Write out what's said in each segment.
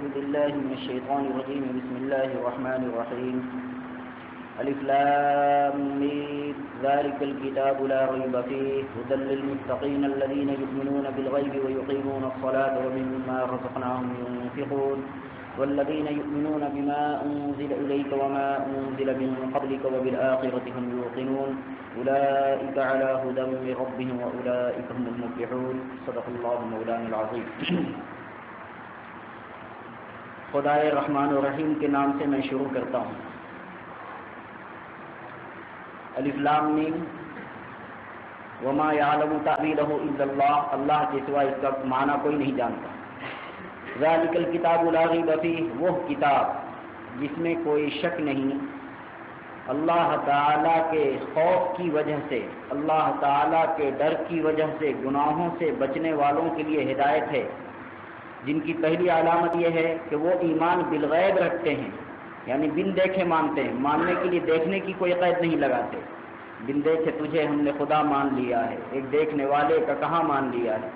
أعوذ بالله من الشيطان الرجيم. بسم الله الرحمن الرحيم. ألف لام ميم ذلك الكتاب لا ريب فيه هدى للمتقين الذين يؤمنون بالغيب ويقيمون الصلاة ومما رزقناهم ينفقون والذين يؤمنون بما أنزل إليك وما أنزل من قبلك وبالآخرة هم يوقنون أولئك على هدى من ربهم وأولئك هم المفلحون. صدق الله مولانا العظيم. خدائے رحمان و رحیم کے نام سے میں شروع کرتا ہوں. الف لام میم وما یعلم تأویلہ الا اللہ، اللہ کے سوا اس کا معنی کوئی نہیں جانتا. ذالک الکتاب لا ریب فیہ، وہ کتاب جس میں کوئی شک نہیں، اللہ تعالیٰ کے خوف کی وجہ سے، اللہ تعالیٰ کے ڈر کی وجہ سے گناہوں سے بچنے والوں کے لیے ہدایت ہے، جن کی پہلی علامت یہ ہے کہ وہ ایمان بالغیب رکھتے ہیں، یعنی بن دیکھے مانتے ہیں. ماننے کے لیے دیکھنے کی کوئی قید نہیں لگاتے. بن دیکھے تجھے ہم نے خدا مان لیا ہے، ایک دیکھنے والے کا کہاں مان لیا ہے.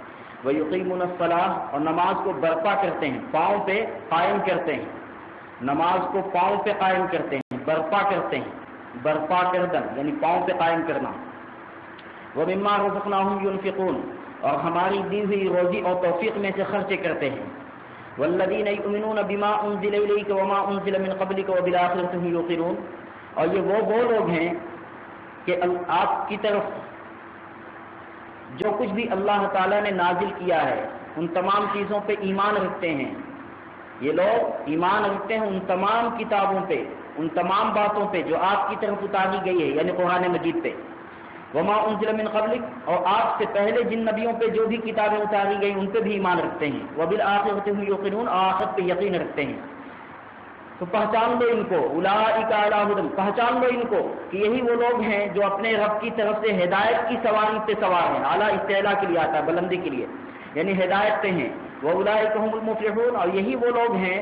وَيُقِيمُونَ الصَّلَاةَ، اور نماز کو برپا کرتے ہیں، پاؤں پہ قائم کرتے ہیں. نماز کو پاؤں پہ قائم کرتے ہیں، برپا کرتے ہیں. برپا کردن یعنی پاؤں پہ قائم کرنا. وَمِمَّا رَزَقْنَاهُمْ يُنْفِقُونَ، اور ہماری دی ہوئی روزی اور توفیق میں سے خرچے کرتے ہیں. وَالَّذِينَ يُؤْمِنُونَ بِمَا أُنزِلَ إِلَيْكَ وَمَا أُنزِلَ مِن قَبْلِكَ وَبِالْآخِرَةِ هُمْ يُوقِنُونَ، اور یہ وہ لوگ ہیں کہ آپ کی طرف جو کچھ بھی اللہ تعالیٰ نے نازل کیا ہے ان تمام چیزوں پہ ایمان رکھتے ہیں. یہ لوگ ایمان رکھتے ہیں ان تمام کتابوں پہ، ان تمام باتوں پہ جو آپ کی طرف اتاری گئی ہے، یعنی قرآن مجید پہ. وما انزل من قبلک، اور آپ سے پہلے جن نبیوں پہ جو بھی کتابیں اتاری گئی ان پہ بھی ایمان رکھتے ہیں. وبالآخرۃ هم یوقنون، آخرت پہ یقین رکھتے ہیں. تو پہچان لو ان کو، اولئک علی ھدی، پہچان لو ان کو کہ یہی وہ لوگ ہیں جو اپنے رب کی طرف سے ہدایت کی سواری پہ سوار ہیں. اعلیٰ استعلاء کے لیے آتا ہے، بلندی کے لیے، یعنی ہدایت پہ ہیں. واولئک هم المفلحون، اور یہی وہ لوگ ہیں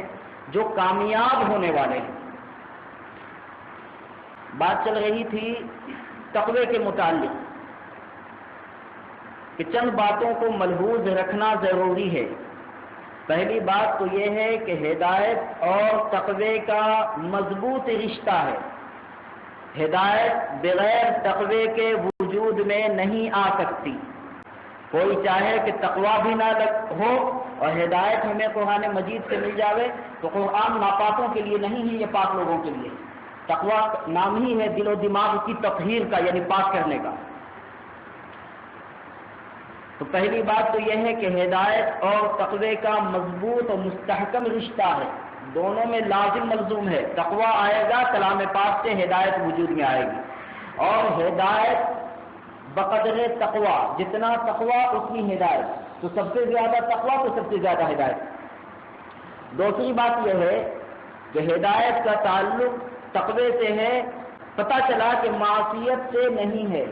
جو کامیاب ہونے والے ہیں. بات چل رہی تھی تقوی کے متعلق کہ چند باتوں کو ملحوظ رکھنا ضروری ہے. پہلی بات تو یہ ہے کہ ہدایت اور تقوی کا مضبوط رشتہ ہے. ہدایت بغیر تقوی کے وجود میں نہیں آ سکتی. کوئی چاہے کہ تقوی بھی نہ ہو اور ہدایت ہمیں قرآن مجید سے مل جاوے تو قرآن ناپاکوں کے لیے نہیں ہے، یہ پاک لوگوں کے لیے. تقوی نام ہی ہے دل و دماغ کی تطہیر کا، یعنی پاک کرنے کا. تو پہلی بات تو یہ ہے کہ ہدایت اور تقوی کا مضبوط اور مستحکم رشتہ ہے، دونوں میں لازم ملزوم ہے. تقوی آئے گا کلام پاک سے ہدایت وجود میں آئے گی، اور ہدایت بقدر تقوی، جتنا تقوی اتنی ہدایت. تو سب سے زیادہ تقوی تو سب سے زیادہ ہدایت. دوسری بات یہ ہے کہ ہدایت کا تعلق تقوی سے ہے. پتہ چلا کہ معصیت سے نہیں ہے،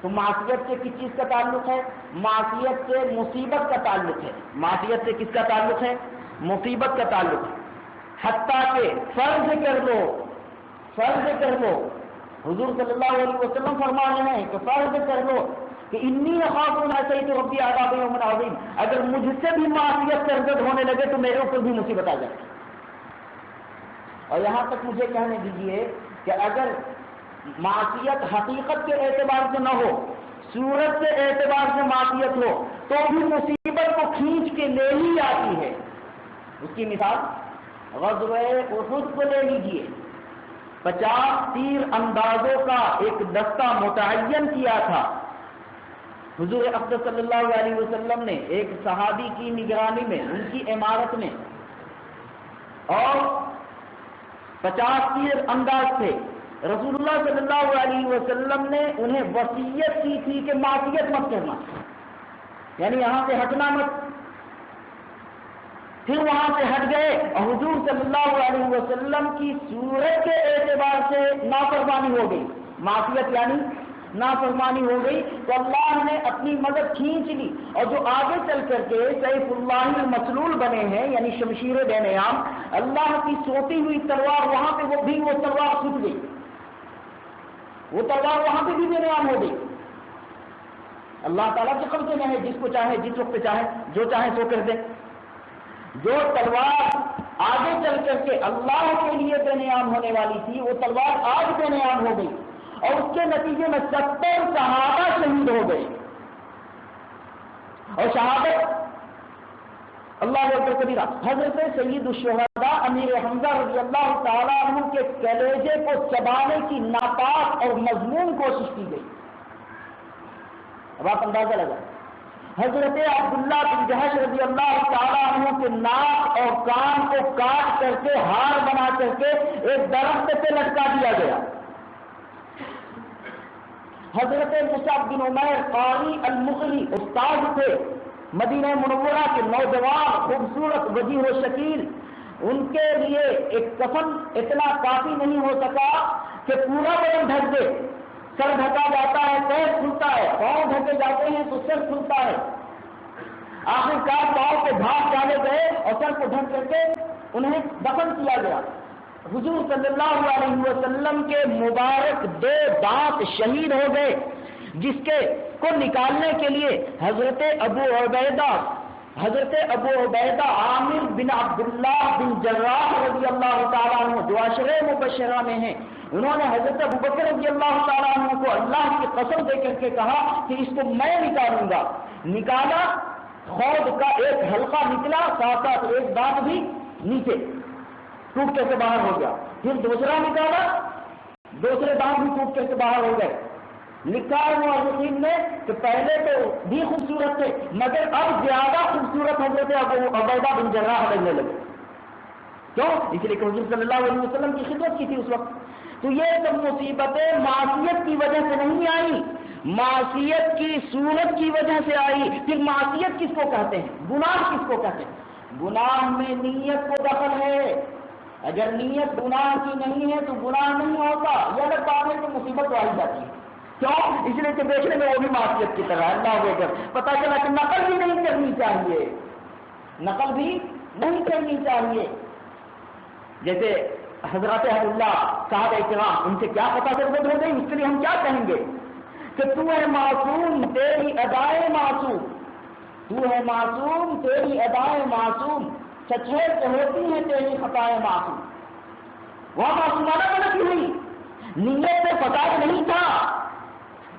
تو معصیت سے کس چیز کا تعلق ہے؟ معصیت سے مصیبت کا تعلق ہے. معصیت سے کس کا تعلق ہے؟ مصیبت کا تعلق ہے. حتیٰ کہ فرض کر لو، حضور صلی اللہ علیہ وسلم فرما رہے ہیں کہ فرض کر لو کہ انی اخاف ان عصیت ربی عذاب یوم عظیم، اگر مجھ سے بھی معصیت سرزد ہونے لگے تو میرے اوپر بھی مصیبت آ جائے. اور یہاں تک مجھے کہنے دیجئے کہ اگر معصیت حقیقت کے اعتبار سے نہ ہو، صورت کے اعتبار سے معصیت ہو، تو بھی مصیبت کو کھینچ کے لے ہی آتی ہے. اس کی مثال غزوہ احد کو لے لیجئے. 50 تیر اندازوں کا ایک دستہ متعین کیا تھا. حضور اقدس صلی اللہ علیہ وسلم نے ایک صحابی کی نگرانی میں، ان کی عمارت میں، اور 50 تیر انداز تھے. رسول اللہ صلی اللہ علیہ وسلم نے انہیں وصیت کی تھی کہ معصیت مت کرنا، یعنی یہاں سے ہٹنا مت. پھر وہاں سے ہٹ گئے اور حضور صلی اللہ علیہ وسلم کی صورت کے اعتبار سے نافرمانی ہو گئی، معصیت یعنی نافرمانی ہو گئی. تو اللہ نے اپنی مدد کھینچ لی، اور جو آگے چل کر کے سیف اللہ المسلول بنے ہیں، یعنی شمشیر بے نیام، اللہ کی سوتی ہوئی تلوار، وہاں پہ وہ تلوار چھوٹ گئی، وہ تلوار وہاں پہ بھی بے نیام ہو گئی. اللہ تعالیٰ کے قبضے میں ہے، جس کو چاہے جس وقت چاہے جو چاہے سو کر دے. جو تلوار کر کے اللہ کے لیے بے نیام ہونے والی تھی، وہ تلوار آج بے نیام ہو گئی اور اس کے نتیجے میں 70 صحابہ شہید ہو گئے۔ اور شہادت اللہ اکبر کبیرہ، حضرت سید الشہداء امیر حمزہ رضی اللہ تعالیٰ عنہ کے کلیجے کو چبانے کی ناپاک اور مذموم کوشش کی گئی۔ اب آپ اندازہ لگا، حضرت عبداللہ بن جہش رضی اللہ تعالیٰ عنہ کے ناک اور کان کو کاٹ کر کے ہار بنا کر کے ایک درخت پہ لٹکا دیا گیا۔ حضرت مصعب بن عمیر قاری المغری استاد تھے مدینہ منورہ کے نوجوان خوبصورت وجیہ و شکیل، ان کے لیے ایک کفن اتنا کافی نہیں ہو سکا کہ پورا بدن ڈھک دے۔ سر ڈھکا جاتا ہے پیر کھلتا ہے، پاؤں ڈھکے جاتے ہیں تو سر کھلتا ہے۔ آخرکار پاؤں کے بھاگ ڈالے گئے اور سر کو ڈھک کر کے انہیں دفن کیا گیا۔ حضور صلی اللہ علیہ وسلم کے مبارک 2 دانت شہید ہو گئے، جس کے کو نکالنے کے لیے حضرت ابو عبیدہ عامر بن عبداللہ بن جراح رضی اللہ تعالیٰ عنہ جو عشرہ مبشرہ میں ہیں، انہوں نے حضرت ابوبکر رضی اللہ تعالیٰ عنہ کو اللہ کی قسم دے کر کے کہا کہ اس کو میں نکالوں گا۔ نکالا، خود کا ایک حلقہ نکلا، ساتھ ساتھ ایک دانت بھی نیچے ٹوٹ کر کے باہر ہو گیا۔ پھر دوسرا نکالا، دوسرے دانت بھی ٹوٹ کر کے باہر ہو گئے۔ لکھا ہے مؤرخین نے کہ پہلے تو بھی خوبصورت تھے مگر اب زیادہ خوبصورت حضرت ابو عبیدہ بن جراح لگنے لگے۔ کیوں؟ اس لیے کہ حضور صلی اللہ علیہ وسلم کی خدمت کی تھی اس وقت۔ تو یہ سب مصیبتیں معصیت کی وجہ سے نہیں آئی، معصیت کی صورت کی وجہ سے آئی۔ پھر معصیت کس کو کہتے ہیں؟ گناہ کس کو کہتے ہیں؟ گناہ میں نیت کو دخل ہے۔ اگر نیت گناہ کی نہیں ہے تو گناہ نہیں ہوتا، یہ الگ بات ہے کہ مصیبت آئی جاتی ہے۔ کیوں؟ اس لیے کہ دیکھنے میں وہ بھی معصیت کی طرح ہے۔ اللہ اکبر، پتہ چلا کہ نقل بھی نہیں کرنی چاہیے، نقل بھی نہیں کرنی چاہیے۔ جیسے حضرت اللہ صاحب کرام، ان سے کیا پتہ ضرورت ہو گئی، اس کے لیے ہم کیا کہیں گے کہ تو ہے معصوم تیری ادائیں معصوم، تو ہے معصوم تیری ادائیں معصوم، سچ ہے کہ ہوتی ہیں تیری خطائیں معصوم۔ وہاں معصومانہ غلطی ہوئی، نیت میں فساد نہیں تھا،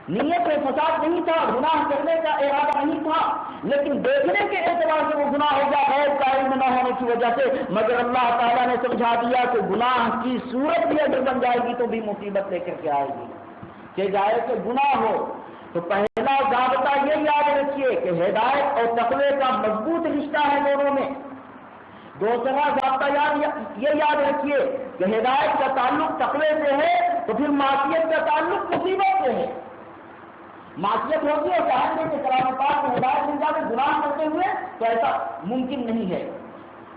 نیت میں فساد نہیں تھا، گناہ کرنے کا ارادہ نہیں تھا، لیکن دیکھنے کے اعتبار سے وہ گناہ ہو گیا غیر کا علم نہ ہونے کی وجہ سے۔ مگر اللہ تعالیٰ نے سمجھا دیا کہ گناہ کی صورت بھی اگر بن جائے گی تو بھی مصیبت لے کر کے آئے گی، کہ جائے کہ گناہ ہو تو پہلا ضابطہ یہ یاد رکھیے کہ ہدایت اور تقوی کا مضبوط رشتہ ہے دونوں میں۔ دوسرا ضابطہ یہ یاد رکھیے کہ ہدایت کا تعلق تقوی سے ہے تو پھر معصیت کا تعلق مصیبت سے ہے۔ معصیت ہوتی ہے چاہتے ہیں کہ کلام پاک میں ہدایت مل جائے گناہ کرتے ہوئے، تو ایسا ممکن نہیں ہے۔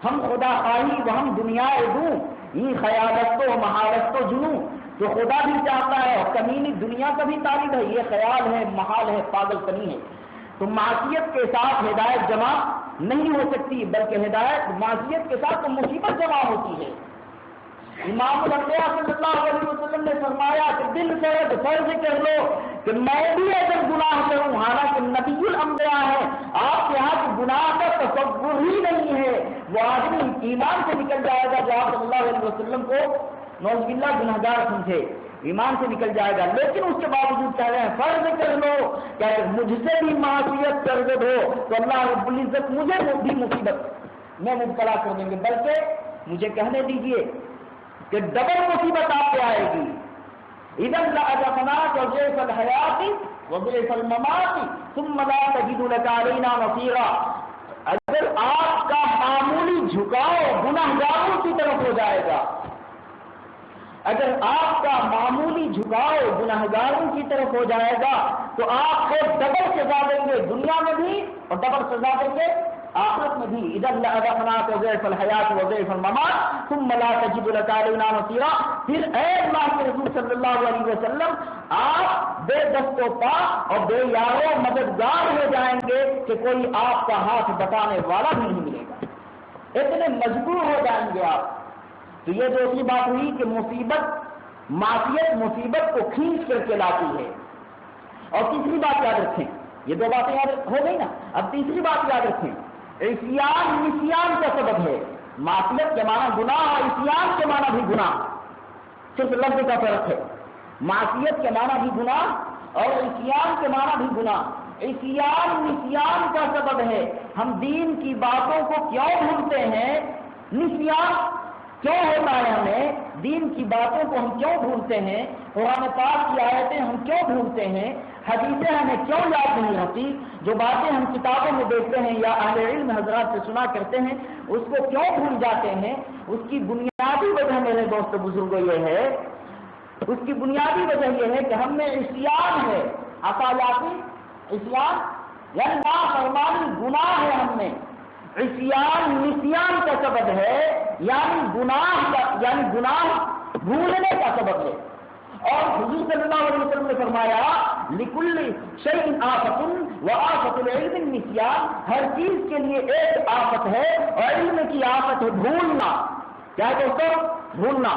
ہم خدا خواہی وہ ہم دنیا دوں، یہ خیالت تو مہارت تو جنوں، جو خدا بھی چاہتا ہے اور کمینی دنیا کا بھی طالب ہے، یہ خیال ہے، محال ہے، پاگل پنی ہے۔ تو معصیت کے ساتھ ہدایت جمع نہیں ہو سکتی، بلکہ ہدایت معصیت کے ساتھ تو مصیبت جمع ہوتی ہے۔ امام الانبیاء صلی اللہ علیہ وسلم نے فرمایا کہ دل سے فرض کر لو کہ میں بھی اگر گناہ کروں، حالانکہ نبی الانبیاء ہے، آپ کے ہاتھ گناہ کا تصور ہی نہیں ہے، وہ آدمی ایمان سے نکل جائے گا جو آپ صلی اللہ علیہ وسلم کو نعوذ باللہ گنہگار سمجھے، ایمان سے نکل جائے گا۔ لیکن اس کے باوجود کہہ رہے ہیں فرض کر لو کہ اگر مجھ سے بھی معصیت سرزد ہو تو اللہ رب العزت مجھے بھی مصیبت میں مبتلا کر دیں گے، بلکہ مجھے کہنے دیجئے کہ ڈبل مصیبت آپ پہ آئے گی۔ اذا لأذقناک ضعف الحیات وضعف الممات ثم لا تجد لك علینا نصیرا۔ اگر آپ کا معمولی جھکاؤ گنہگاروں کی طرف ہو جائے گا، اگر آپ کا معمولی جھکاؤ گنہگاروں کی طرف ہو جائے گا تو آپ کو ڈبل سزا دیں گے دنیا میں بھی اور ڈبل سزا دیں گے آخرت میں بھی۔ اذا لأذقناک ضعف الحیات وضعف الممات ثم لا تجد لك علینا نصیرا۔ پھر اے اللہ کے رسول صلی اللہ علیہ وسلم، آپ بے دست و پا اور بے یارو مددگار ہو جائیں گے کہ کوئی آپ کا ہاتھ بٹانے والا بھی نہیں ملے گا، اتنے مجبور ہو جائیں گے آپ۔ تو یہ دوسری بات ہوئی کہ مصیبت، معصیت مصیبت کو کھینچ کر کے لاتی ہے۔ اور تیسری بات یاد رکھیں، یہ دو باتیں یاد ہو گئی نا، اب تیسری بات یاد رکھیں، عصیان نسیان کا سبب ہے۔ معصیت کے معنی گناہ اور عصیان کے معنی بھی گناہ، صرف لفظ کا فرق ہے۔ معصیت کے معنی بھی گناہ اور عصیان کے معنی بھی گناہ۔ عصیان نسیان کا سبب ہے، ہم دین کی باتوں کو کیوں بھولتے ہیں؟ نسیان کیوں ہوتا ہے؟ ہمیں دین کی باتوں کو ہم کیوں بھولتے ہیں؟ قرآن پاک کی آیتیں ہم کیوں بھولتے ہیں؟ حدیثیں ہمیں کیوں یاد نہیں رہتی؟ جو باتیں ہم کتابوں میں دیکھتے ہیں یا اہل علم حضرات سے سنا کرتے ہیں، اس کو کیوں بھول جاتے ہیں؟ اس کی بنیادی وجہ میرے دوست بزرگوں یہ ہے، اس کی بنیادی وجہ یہ ہے کہ ہم میں عصیان ہے، اطاعتی عصیان یعنی نافرمانی گناہ ہے ہم میں۔ عصیان نسیان کا سبب ہے، یعنی گناہ بھولنے کا سبب ہے۔ اور حضور صلی اللہ علیہ وسلم نے فرمایا لِكُلِّ شَيْءٍ آفَةٌ وَآفَةُ الْعِلْمِ النِّسْيَانُ، ہر چیز کے لیے ایک آفت ہے اور علم کی آفت ہے بھولنا۔ کیا ہے دوستو؟ بھولنا۔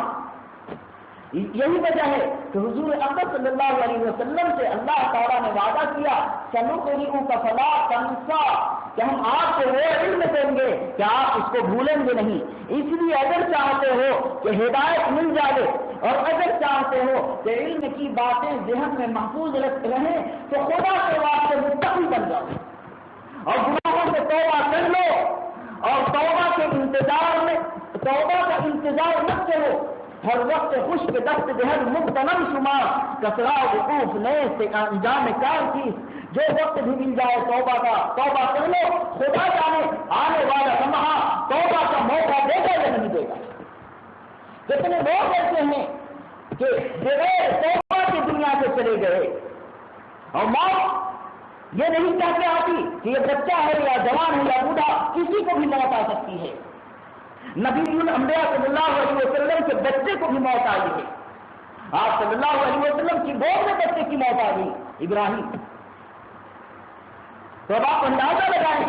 یہی وجہ ہے کہ حضور اکرم صلی اللہ علیہ وسلم سے اللہ تعالیٰ نے وعدہ کیا سَنُقْرِئُكَ فَلَا تَنْسَىٰ، کہ ہم آپ کو وہ علم دیں گے کہ آپ اس کو بھولیں گے نہیں۔ اس لیے اگر چاہتے ہو کہ ہدایت مل جائے اور اگر چاہتے ہو کہ علم کی باتیں ذہن میں محفوظ رہیں تو خدا کے واسطے متقی بن جاؤ اور گناہوں سے توبہ کر لو، اور توبہ کے انتظار میں توبہ کا انتظار مت کرو۔ ہر وقت خشک دست دہر مغتنم شمار، کسرا وقوف نئے سے انجام کار چیز، جو وقت بھی مل جائے توبہ کا توبہ کر لو، خدا جانے آنے والا لمحہ توبہ کا موقع دے گا یا نہیں دے گا۔ کتنے لوگ ایسے ہیں کہ بغیر توبہ کی دنیا سے چلے گئے، اور موت یہ نہیں کہتے آتی کہ یہ بچہ ہے یا جوان ہے یا بوڑھا، کسی کو بھی موت آ سکتی ہے۔ نبی الانبیاء صلی اللہ علیہ وسلم کے بچے کو بھی موت آئی ہے۔ آپ صلی اللہ علیہ وسلم کی گود میں بچے کی موت آ گئی، ابراہیم۔ تو اب آپ اندازہ لگائیں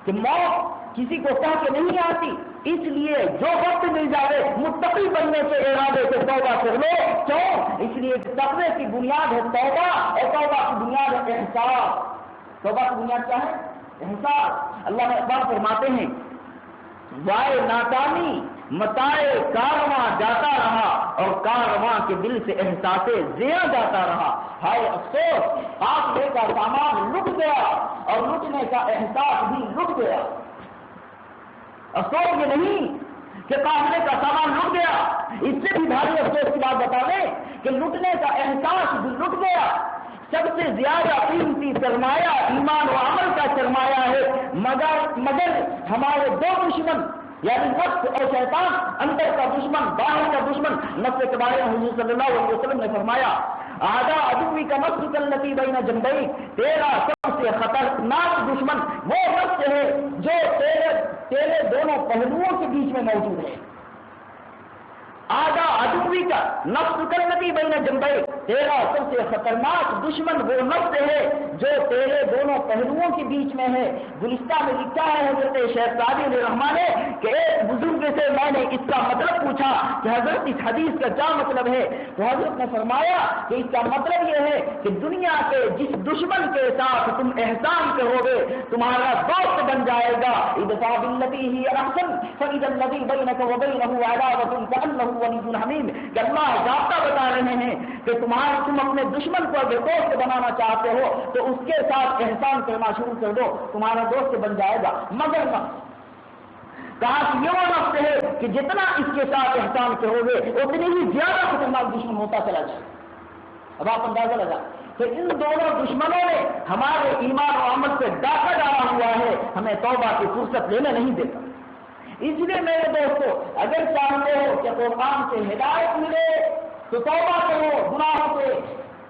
کہ موت کسی کو کہہ کے نہیں آتی، اس لیے جو وقت مل جائے متقی بننے کے ارادے سے توبہ کر لو۔ کیوں؟ اس لیے تقوی کی بنیاد ہے توبہ، اور توبہ کی بنیاد ہے احساس۔ توبہ کی بنیاد کیا ہے؟ احساس۔ اللہ نے اقبال فرماتے ہیں وائے ناکامی متائے کارواں جاتا رہا، اور کارواں کے دل سے احساس زیا جاتا رہا۔ ہائے افسوس، قافلے کا سامان لٹ گیا اور لٹنے کا احساس بھی لٹ گیا۔ افسوس یہ نہیں کہ قافلے کا سامان لٹ گیا، اس سے بھی بھاری افسوس کی بات بتا دیں کہ لٹنے کا احساس بھی لٹ گیا۔ سب سے زیادہ قیمتی سرمایہ ایمان و عمل کا سرمایہ ہے، مگر ہمارے دو دشمن یعنی نفس اور شیطان، اندر کا دشمن باہر کا دشمن۔ نفس کے بارے میں حضور صلی اللہ علیہ وسلم نے فرمایا آدھا عدوی کا نفس التی بین جنبی، تیرا سب سے خطرناک دشمن وہ نفس ہے جو تیرے دونوں پہلوؤں کے بیچ میں موجود ہے۔ آدھا عدوی کا نفس التی بین جنبی، تیرا سب سے خطرناک دشمن وہ نفس ہے جو تیرے دونوں پہلوؤں کے بیچ میں ہے۔ گلستہ میں لکھا ہے حضرت شیخ سعدی علیہ الرحمٰن نے کہ ایک بزرگ سے میں نے اس کا مطلب پوچھا کہ حضرت اس حدیث کا کیا مطلب ہے، تو حضرت نے فرمایا کہ اس کا مطلب یہ ہے کہ دنیا کے جس دشمن کے ساتھ تم احسان کرو گے تمہارا دوست بن جائے گا۔ ادفع باللتی ہی احسن فاذا الذی بینک وبینہ عداوۃ کأنہ ولی حمیم، کہ اللہ ضابطہ بتا رہے ہیں کہ تم اپنے دشمن کو اگر دوست بنانا چاہتے ہو تو اس کے ساتھ احسان کرنا شروع کر دو، تمہارا دوست بن جائے گا۔ مگر کہا کہ یہ وہ نفس ہے کہ جتنا اس کے ساتھ احسان کرو گے اتنی ہی زیادہ خطرناک دشمن ہوتا چلا جائے۔ اب آپ اندازہ لگا کہ ان دونوں دشمنوں نے ہمارے ایمان و عمل سے ڈاکہ ڈالا ہوا ہے، ہمیں توبہ کی فرصت لینے نہیں دیتا۔ اس لیے میرے دوستو، اگر چاہتے ہو کہ قرآن سے ہدایت ملے تو توبہ کرو، گناہوں سے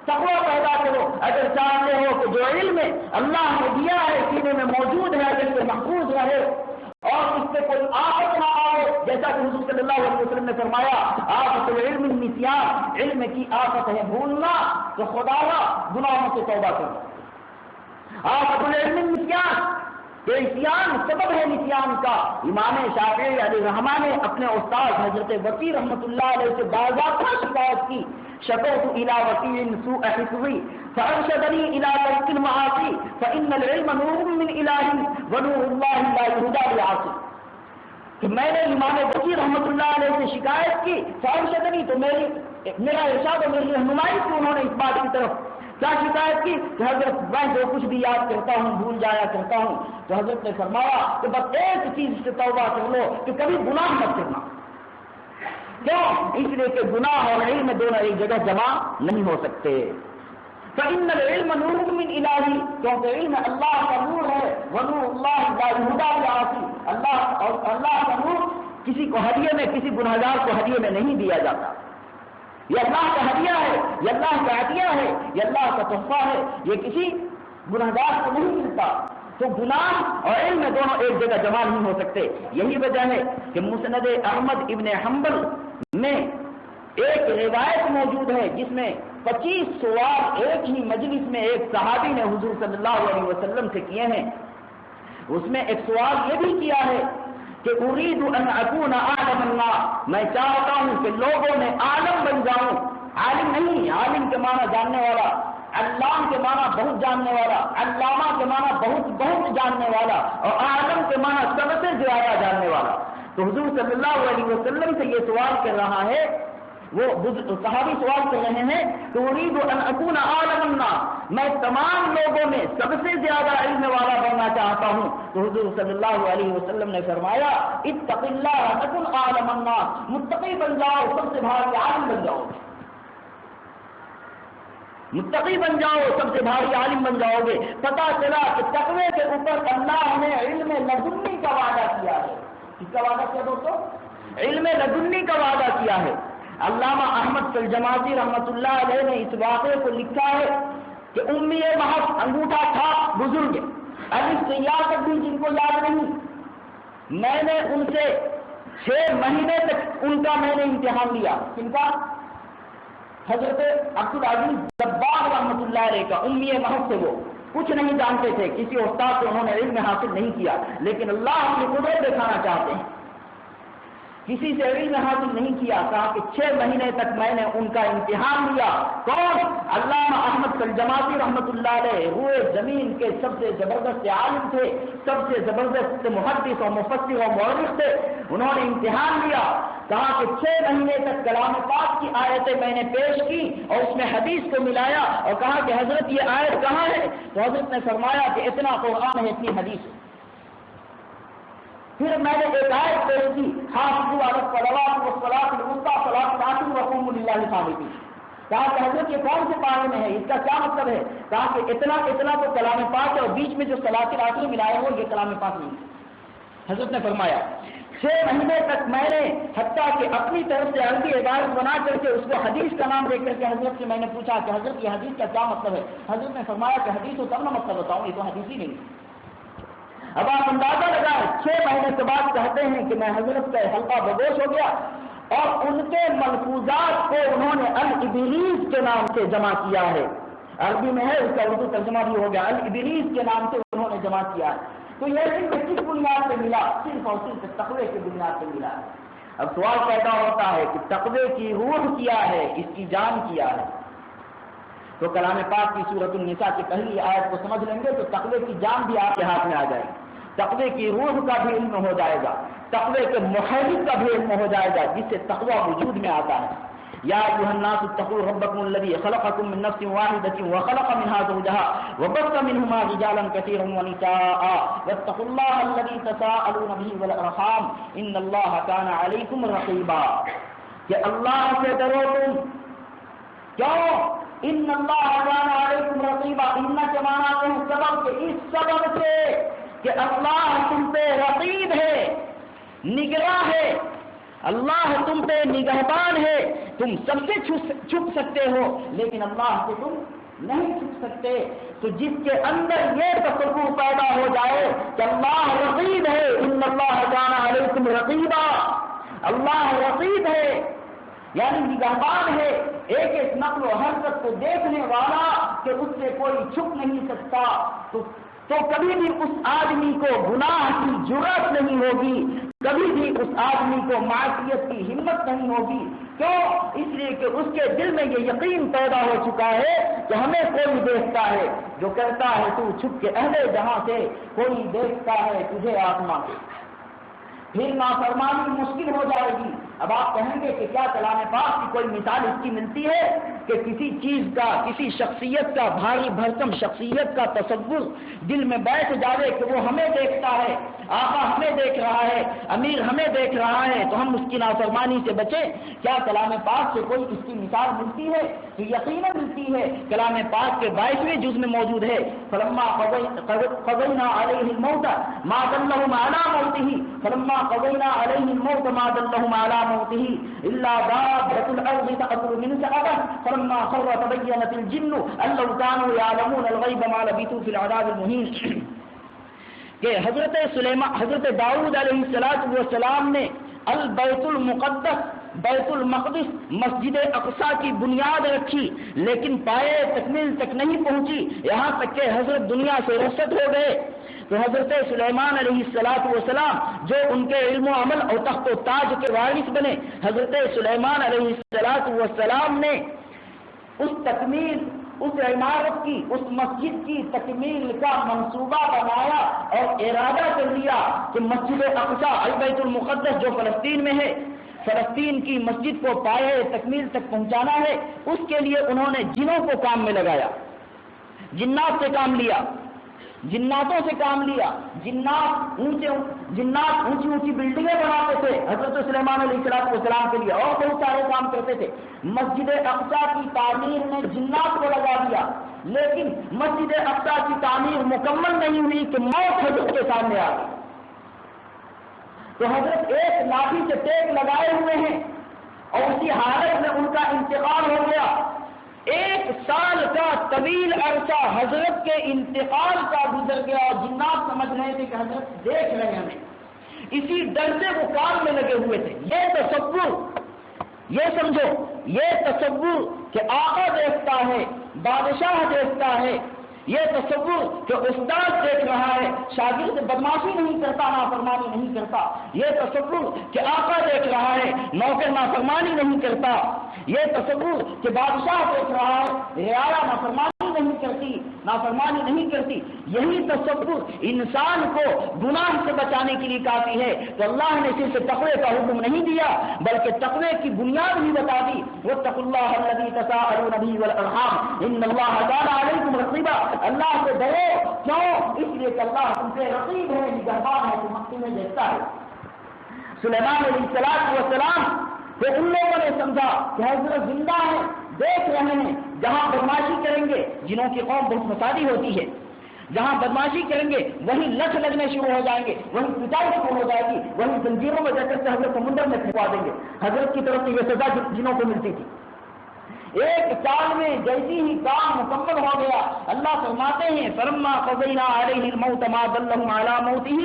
تقوی پیدا کرو۔ اگر چاہتے ہو کہ جو علم اللہ نے دیا ہے سینے میں موجود ہے اگر سے محفوظ رہے اور اس سے کوئی آفت نہ آئے، جیسا کہ حضور صلی اللہ علیہ وسلم نے فرمایا آفت العلم النسیان، علم کی آفت ہے بھولنا، تو خدا گناہوں سے توبہ کرو۔ آفت العلم النسیان، کہ نسیان سبب ہے نسیان کا۔ امام شافعی علیہ الرحمٰن نے اپنے استاد حضرت وکیع رحمۃ اللہ علیہ سے باضابطہ شکایت کی، شکوت الی وکیع سوء حفظی فارشدنی الی ترک المعاصی فان العلم نور من الہ ونور اللہ لا یہدی لعاصی۔ کہ میں نے امام بخاری رحمۃ اللہ علیہ سے شکایت کی فارشدنی، تو میرا ارشاد و میری رہنمائی کی انہوں نے اس بات کی طرف کیا شکایت کی کہ حضرت میں جو کچھ بھی یاد کرتا ہوں بھول جایا کرتا ہوں، تو حضرت نے فرمایا کہ بس ایک چیز سے توبہ کر لو کہ کبھی گناہ مت کرنا۔ کیوں؟ اس لیے کہ گناہ اور علم دونوں ایک جگہ جمع نہیں ہو سکتے۔ فإن العلم نور من الہی، کیونکہ علم اللہ کا نور ہے، ونور اللہ لا یہدی لعاصی، اللہ کا نور کسی کو ہدیے میں، کسی گناہگار کو ہدیے میں نہیں دیا جاتا۔ یہ اللہ کا ہدیہ ہے، یہ اللہ کا عطیہ ہے، یہ اللہ کا تحفہ ہے، یہ کسی گناہگار کو نہیں ملتا۔ تو گناہ اور علم دونوں ایک جگہ جمع نہیں ہو سکتے۔ یہی وجہ ہے کہ مسند احمد ابن حنبل میں ایک روایت موجود ہے جس میں 25 سوال ایک ہی مجلس میں ایک صحابی نے حضور صلی اللہ علیہ وسلم سے کیے ہیں۔ اس میں ایک سوال یہ بھی کیا ہے کہ اريد ان اكون اعلم الناس، میں چاہتا ہوں کہ لوگوں میں عالم بن جاؤں۔ عالم نہیں، عالم کے معنی جاننے والا، علام کے معنی بہت جاننے والا، علامہ کے معنی بہت جاننے والا، اور عالم کے معنی سب سے زیادہ جاننے والا۔ تو حضور صلی اللہ علیہ وسلم سے یہ سوال کر رہا ہے، وہ صحابی سوال کر رہے ہیں کہ اريد ان اكون اعلم الناس، میں تمام لوگوں میں سب سے زیادہ علم والا بننا چاہتا ہوں۔ تو حضور صلی اللہ علیہ وسلم نے فرمایا اتق اللہ تكن اعلم الناس، متقی بن جاؤ، سب سے بھاری عالم بن جاؤ، متقی بن جاؤ، سب سے بھاری عالم بن جاؤ گے۔ پتہ چلا کہ تقوی کے اوپر اللہ نے علم لدنی کا وعدہ کیا ہے۔ کس کا وعدہ کیا دوستو؟ علم لدنی کا وعدہ کیا ہے۔ علامہ احمد الجماعتی رحمۃ اللہ علیہ نے اس واقعے کو لکھا ہے کہ امی محض انگوٹھا چھاپ بزرگ الف سے یا تک بھی جن کو یاد نہیں، میں نے ان سے 6 مہینے تک ان کا میں نے امتحان لیا۔ کن کا؟ حضرت عبدالعزیز جبار رحمۃ اللہ علیہ کا۔ امی محض سے وہ کچھ نہیں جانتے تھے، کسی استاد سے انہوں نے علم حاصل نہیں کیا، لیکن اللہ اپنی قدرت دکھانا چاہتے ہیں۔ کسی سے علم حاصل نہیں کیا، کہا کہ 6 مہینے تک میں نے ان کا امتحان لیا۔ کون؟ علامہ احمد الجماعتی رحمۃ اللہ علیہ، وہ زمین کے سب سے زبردست عالم تھے، سب سے زبردست محدث و مفسر و مورخ تھے۔ انہوں نے امتحان لیا، کہا کہ 6 مہینے تک کلام پاک کی آیتیں میں نے پیش کی اور اس میں حدیث کو ملایا اور کہا کہ حضرت یہ آیت کہاں ہے؟ تو حضرت نے فرمایا کہ اتنا قرآن ہے، اتنی حدیث ہے۔ پھر میں نے ایک آیت پیش کی، حافظوا علی الصلوات والصلاۃ الوسطی صلاۃ العصر وقوموا للہ قانتین۔ کہا کہ حضرت یہ کون سے پارے میں ہے، اس کا کیا مطلب ہے؟ کہا کہ اتنا تو کلام پاک ہے اور بیچ میں جو صلاۃ العصر ملایا ہو یہ کلام پاک نہیں ہے۔ حضرت نے فرمایا 6 مہینے تک میں نے حتیٰ کہ اپنی طرف سے عربی عبارت بنا کر کے اس کو حدیث کا نام دے کر کے حضرت سے میں نے پوچھا کہ حضرت یہ حدیث کا کیا مطلب ہے؟ حضرت نے فرمایا کہ حدیث ہو تب نہ مطلب بتاؤں، یہ تو حدیث ہی نہیں۔ اب آپ اندازہ لگائیں، 6 مہینے کے بعد کہتے ہیں کہ میں حضرت کا حلقہ بدوش ہو گیا اور ان کے ملفوظات کو انہوں نے الابلیس کے نام سے جمع کیا ہے۔ عربی میں ہے، اس کا اردو ترجمہ بھی ہو گیا، الابلیس کے نام سے انہوں نے جمع کیا ہے۔ تو یہ علم کس بنیاد پہ ملا؟ صرف اور صرف تقوی کی بنیاد پہ ملا ہے۔ اب سوال پیدا ہوتا ہے کہ تقوی کی روح کیا ہے، اس کی جان کیا ہے؟ تو کلام پاک کی سورۃ النساء کی پہلی آیت کو سمجھ لیں گے تو تقوی کی جان بھی آپ کے ہاتھ میں آ جائے گی، تقوی کی روح کا بھی علم ہو جائے گا، تقوی کے محرک کا بھی علم ہو جائے گا، جس سے تقوی وجود میں آتا ہے۔ یا ایھا الناس اتقوا ربکم الذی خلقکم من نفس واحدۃ وخلق منها زوجها وبث منهما رجالا كثيرا ونساء واتقوا الله الذي تساءلون به والارحام ان الله كان عليكم رقيبا۔ کہ اللہ سے ڈرو تم، کیوں؟ ان اللہ كان عليكم رقيبا، ان کے معنی ہے سبب، کہ اس سبب سے کہ اللہ تم پہ رقیب ہے، نگراں ہے، اللہ تم پہ نگہبان ہے۔ تم سب سے چھپ سکتے ہو لیکن اللہ سے تم نہیں چھپ سکتے۔ تو جس کے اندر یہ تصور پیدا ہو جائے کہ اللہ رقیب ہے، ان اللہ كان عليكم رقیبا، اللہ رقیب ہے یعنی نگہبان ہے، ایک ایک نقل و حرکت کو دیکھنے والا، کہ اس سے کوئی چھپ نہیں سکتا، تو کبھی بھی اس آدمی کو گناہ کی جرأت نہیں ہوگی، کبھی بھی اس آدمی کو معصیت کی ہمت نہیں ہوگی۔ کیوں؟ اس لیے کہ اس کے دل میں یہ یقین پیدا ہو چکا ہے کہ ہمیں کوئی دیکھتا ہے، جو کہتا ہے تو چھپ کے اہل جہاں سے، کوئی دیکھتا ہے تجھے آسمان سے۔ پھر نافرمانی مشکل ہو جائے گی۔ اب آپ کہیں گے کہ کیا کلام پاک کی کوئی مثال اس کی ملتی ہے کہ کسی چیز کا، کسی شخصیت کا، بھاری بھرکم شخصیت کا تصور دل میں بیٹھ جائے کہ وہ ہمیں دیکھتا ہے، آقا ہمیں دیکھ رہا ہے، امیر ہمیں دیکھ رہا ہے، تو ہم اس کی نافرمانی سے بچیں؟ کیا کلام پاک سے کوئی اس کی مثال ملتی ہے؟ تو یقیناً ملتی ہے۔ کلام پاک کے 22ویں جز میں موجود ہے، فلما قضینا علیہ الموت ما دلهم علی موتہ، فلما قضینا علیہ الموت ما دلهم علی موتہ الا دابۃ الارض تأکل من سأبہ فلما خر تبینت الجن ان لو كانوا يعلمون الغیب ما لبثوا فی العذاب المہین، کہ حضرت داؤد علیہ السلام نے البیت المقدس، بیت المقدس، مسجد اقصی کی بنیاد رکھی، لیکن پائے تکمیل تک نہیں پہنچی، یہاں تک کہ حضرت دنیا سے رخصت ہو گئے۔ تو حضرت سلیمان علیہ السلام جو ان کے علم و عمل اور تخت و تاج کے وارث بنے، حضرت سلیمان علیہ السلام نے اس تکمیل، اس عمارت کی، اس مسجد کی تکمیل کا منصوبہ بنایا اور ارادہ کر لیا کہ مسجد اقصی البیت المقدس جو فلسطین میں ہے، فلسطین کی مسجد کو پائے تکمیل تک پہنچانا ہے۔ اس کے لیے انہوں نے جنوں کو کام میں لگایا، جنات سے کام لیا، جناتوں سے کام لیا۔ جنات اونچی اونچی بلڈنگیں بناتے تھے حضرت سلیمان علیہ السلام کے لیے، اور بہت سارے کام کرتے تھے۔ مسجد اقصی کی تعمیر میں جنات کو لگا دیا، لیکن مسجد اقصی کی تعمیر مکمل نہیں ہوئی کہ موت حضرت کے سامنے آ گئی۔ تو حضرت ایک لاٹھی سے ٹیک لگائے ہوئے ہیں اور اسی حالت میں ان کا انتقال ہو گیا۔ 1 سال کا طویل عرصہ حضرت کے انتقال کا گزر گیا اور جنات سمجھ رہے تھے کہ حضرت دیکھ رہے ہیں ہمیں، اسی ڈر سے وہ کام میں لگے ہوئے تھے۔ یہ تصور، یہ سمجھو، یہ تصور کہ آقا دیکھتا ہے، بادشاہ دیکھتا ہے، یہ تصور کہ استاد دیکھ رہا ہے، شاگرد بدماشی نہیں کرتا، نافرمانی نہیں کرتا، یہ تصور کہ آقا دیکھ رہا ہے، نوکر نافرمانی نہیں کرتا، یہ تصور کہ بادشاہ دیکھ رہا ہے، رعایا نافرمانی نہیں کرتی، یہی تصور انسان کو گناہ سے بچانے کے لیے کافی ہے۔ تو اللہ نے صرف تقوی کا حکم نہیں دیا بلکہ تقوی کی بنیاد بھی بتا دی۔ واتقوا اللہ الذی تساءلون به والارحام ان اللہ کان علیکم رقیبا، اللہ سے ڈرو، کیوں؟ اس لیے کہ اللہ تم سے رقیب ہے، نگہبان ہے، تمہیں دیکھتا ہے۔ سلیمان علیہ السلام تو ان لوگوں نے سمجھا کہ حضرت زندہ ہے، دیکھ رہے ہیں، جہاں بدماشی کریں گے، جنوں کی قوم بہت فسادی ہوتی ہے، جہاں بدماشی کریں گے وہیں لچ لگنے شروع ہو جائیں گے، وہیں پٹائی شروع ہو جائے گی، وہیں زنجیروں میں جیسے حضرت سمندر میں پھنسا دیں گے۔ حضرت کی طرف سے یہ سزا جنوں کو ملتی تھی۔ 1 سال میں جیسی ہی کام مکمل ہو گیا، اللہ فرماتے ہیں فلما قضینا علیہ الموت ما دلهم علی موتہ،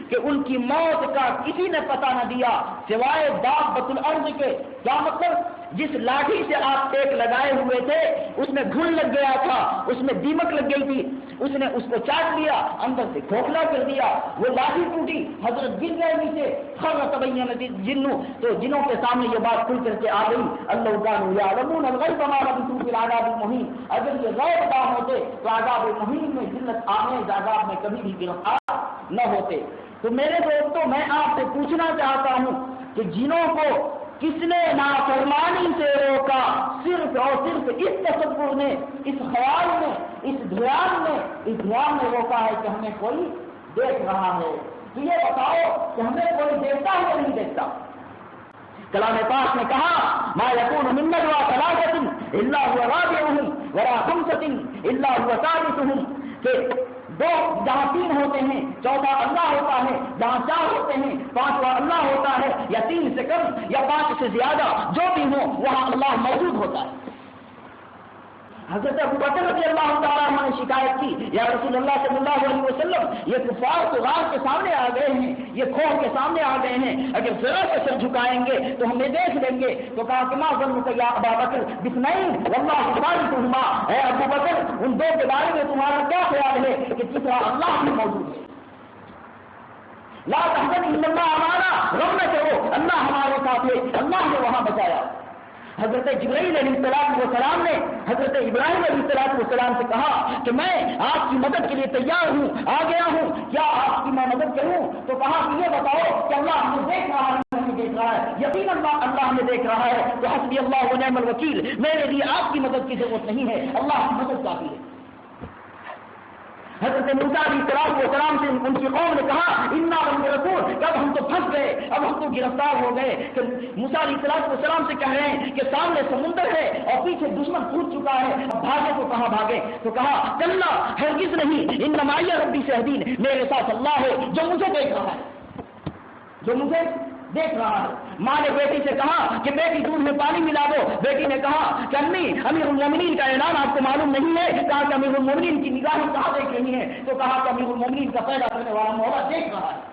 کہ ان کی موت کا کسی نے پتہ نہ دیا سوائے دابۃ الارض کے۔ کیا مطلب؟ جس لاٹھی سے آپ ٹیک لگائے ہوئے تھے اس میں گھن لگ گیا تھا، اس میں دیمک لگ گئی تھی، اس نے اس کو چاٹ لیا، اندر سے کھوکھلا کر دیا، وہ لاٹھی ٹوٹی، حضرت گر گئے نیچے، خر تبینت الجن، تو جنوں کے سامنے یہ بات کھل کر کے آ گئی، اللہ کانوا یعلمون الغیب ما لبثوا فی العذاب المہین، اگر یہ غیب دان ہوتے تو عذاب مہین میں ذلت آمیز عذاب میں کبھی بھی گرفتار نہ ہوتے۔ تو میرے دوستوں، میں آپ سے پوچھنا چاہتا ہوں کہ جنوں کو کس نے نافرمانی سے روکا؟ صرف اور صرف اس تصور نے، اس خیال نے، اس دھیان میں روکا ہے کہ ہمیں کوئی دیکھ رہا ہے۔ تو یہ بتاؤ کہ ہمیں کوئی دیکھتا ہے یا نہیں دیکھتا؟ کلام پاک نے کہا ما یکون من نجوی ثلاثۃ الا هو رابعهم ولا خمسۃ الا هو سادسهم، کہ جہاں 3 ہوتے ہیں چوتھا اللہ ہوتا ہے، جہاں 4 ہوتے ہیں پانچواں اللہ ہوتا ہے، یا 3 سے کم یا 5 سے زیادہ جو بھی ہو وہاں اللہ موجود ہوتا ہے۔ حضرت ابو بکر رضی اللہ تعالیٰ عنہ نے شکایت کی، یا رسول اللہ صلی اللہ علیہ وسلم، یہ کفار تو غار کے سامنے آ گئے ہیں، یہ کھوہ کے سامنے آ گئے ہیں، اگر ذرا سے سر جھکائیں گے تو ہمیں دیکھ لیں گے۔ تو کہا کہ ما ظنک یا ابا بکر باثنین واللہ ثالثہما، اے ابو بکر ان 2 کے بارے میں تمہارا کیا خیال ہے کہ تیسرا اللہ بھی موجود ہے؟ لا تحزن ان اللہ معنا، غم نہ کرو، اللہ ہمارے ساتھ ہے، اللہ نے وہاں بچایا۔ حضرت جبرائیل علیہ السلام نے حضرت ابراہیم علیہ السلام سے کہا کہ میں آپ کی مدد کے لیے تیار ہوں، آ گیا ہوں، کیا آپ کی میں مدد کروں؟ تو کہا کہ یہ بتاؤ کہ اللہ ہمیں دیکھ رہا ہے، ہمیں دیکھ رہا ہے، یقین اللہ ہمیں دیکھ رہا ہے، تو حسبی اللہ و نعم الوکیل، میرے لیے آپ کی مدد کی ضرورت نہیں ہے، اللہ کی مدد کافی ہے۔ حضرت موسیٰ علیہ السلام سے ان کی قوم نے کہا انا لمدرکون، اب ہم تو پھنس گئے، اب ہم تو گرفتار ہو گئے۔ کہ موسیٰ علیہ السلام سے کہہ رہے ہیں کہ سامنے سمندر ہے اور پیچھے دشمن کود چکا ہے، اب بھاگے تو کہاں بھاگے؟ تو کہا کلا ہرگز نہیں، ان معی ربی سیہدین، میرے ساتھ اللہ ہے جو مجھے دیکھ رہا ہے، جو مجھے دیکھ رہا ہے۔ ماں نے بیٹی سے کہا کہ بیٹی دودھ میں پانی ملا دو، بیٹی نے کہا کہ امی امیر المومنین کا اعلان آپ کو معلوم نہیں ہے؟ کہا کہ امیر المومنین کی نگاہیں کہاں دیکھ رہی ہیں؟ تو کہا کہ امیر المومنین کا پیدا کرنے والا مولا دیکھ رہا ہے۔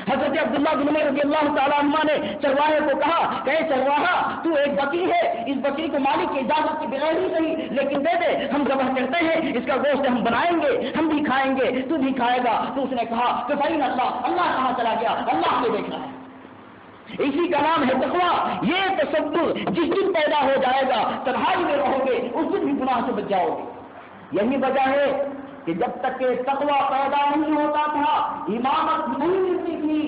حضرت عبداللہ بن عمر رضی اللہ تعالیٰ عنہ نے چرواہے کو کہا کہ اے چرواہا، تو ایک بکری ہے، اس بکری کو مالک کی اجازت کے بغیر ہی صحیح لیکن دے دے، ہم ذبح کرتے ہیں، اس کا گوشت ہم بنائیں گے، ہم بھی کھائیں گے، تو بھی کھائے گا۔ تو اس نے کہا کہ فإن اللہ کہاں چلا گیا؟ اللہ ہمیں دیکھ رہا ہے۔ اسی کا نام ہے تقویٰ۔ یہ تصور جس دن پیدا ہو جائے گا، تنہائی میں رہو گے، اس دن بھی گناہ سے بچ جاؤ گے۔ یہی وجہ ہے کہ جب تک کہ تقویٰ پیدا نہیں ہوتا تھا امامت نہیں ملتی تھی،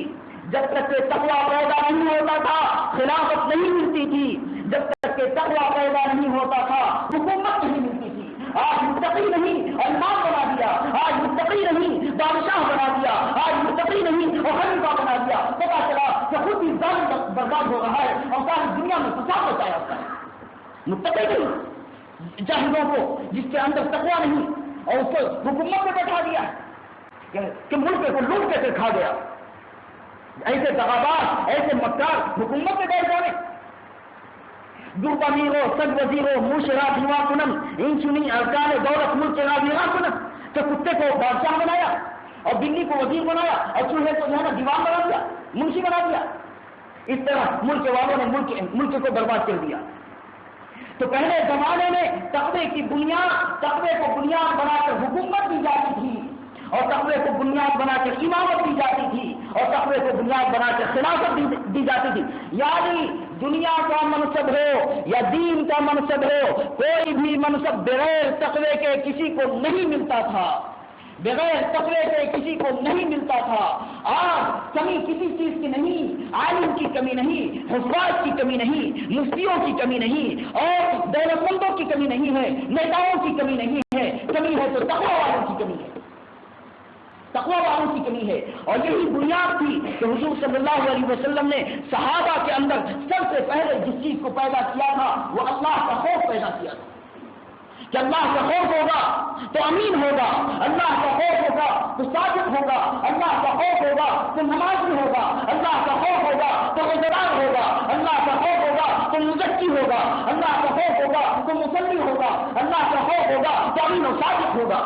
جب تک کہ تقویٰ پیدا نہیں ہوتا تھا خلافت نہیں ملتی تھی، جب تک کہ تقویٰ پیدا نہیں ہوتا تھا حکومت نہیں ملتی تھی۔ آج متقی نہیں اور امام بنا دیا، آج متقی نہیں بادشاہ بنا دیا، آج متقی نہیں اور خلیفہ بنا دیا، پتا چلا کہ خود بھی ظالم برباد ہو رہا ہے اور ساری دنیا میں فساد مچایا ہوتا ہے۔ متقی نہیں جاہلوں کو جس کے اندر تقویٰ نہیں اور اس کو حکومت میں بیٹھا دیا کہ ملک کو لوٹ کے کھا گیا۔ ایسے دغاباز، ایسے مکار حکومت میں بیٹھ جانے، دو امیر ہو، سب وزیر ہو، مشرا دیوا کنم ان چنی ارکان دولت ملک کے راویرا کنم، کہ کتے کو بادشاہ بنایا اور بلی کو وزیر بنایا اور چوہے کو جو ہے نا دیوان بنا دیا، منشی بنا دیا۔ اس طرح ملک والوں نے ملک کو برباد کر دیا۔ تو پہلے زمانے میں تقوی کی بنیاد، تقوی کو بنیاد بنا کر حکومت دی جاتی تھی اور تقوی کو بنیاد بنا کر امامت دی جاتی تھی اور تقوی کو بنیاد بنا کر خلافت دی جاتی تھی۔ یعنی دنیا کا منصب ہو یا دین کا منصب ہو، کوئی بھی منصب بغیر تقوی کے کسی کو نہیں ملتا تھا، بغیر تقوی کے کسی کو نہیں ملتا تھا۔ آج کمی کسی چیز کی نہیں، عالم کی کمی نہیں، حفاظ کی کمی نہیں، مفتیوں کی کمی نہیں اور دولت مندوں کی کمی نہیں ہے، نیتاؤں کی کمی نہیں ہے، کمی ہے تو تقوی والوں کی کمی ہے، تقوی والوں کی کمی ہے۔ اور یہی بنیاد تھی کہ حضور صلی اللہ علیہ وسلم نے صحابہ کے اندر سب سے پہلے جس چیز کو پیدا کیا تھا وہ اللہ کا خوف پیدا کیا تھا کہ اللہ کا خوف ہوگا تو امین ہوگا، اللہ کا خوف ہوگا تو صادق ہوگا، اللہ کا خوف ہوگا تو نمازی ہوگا، اللہ کا خوف ہوگا تو عزدار ہوگا، اللہ کا خوف ہوگا تو مزکی ہوگا، اللہ کا خوف ہوگا تو مصلی ہوگا، اللہ کا خوف ہوگا تو امین و صادق ہوگا۔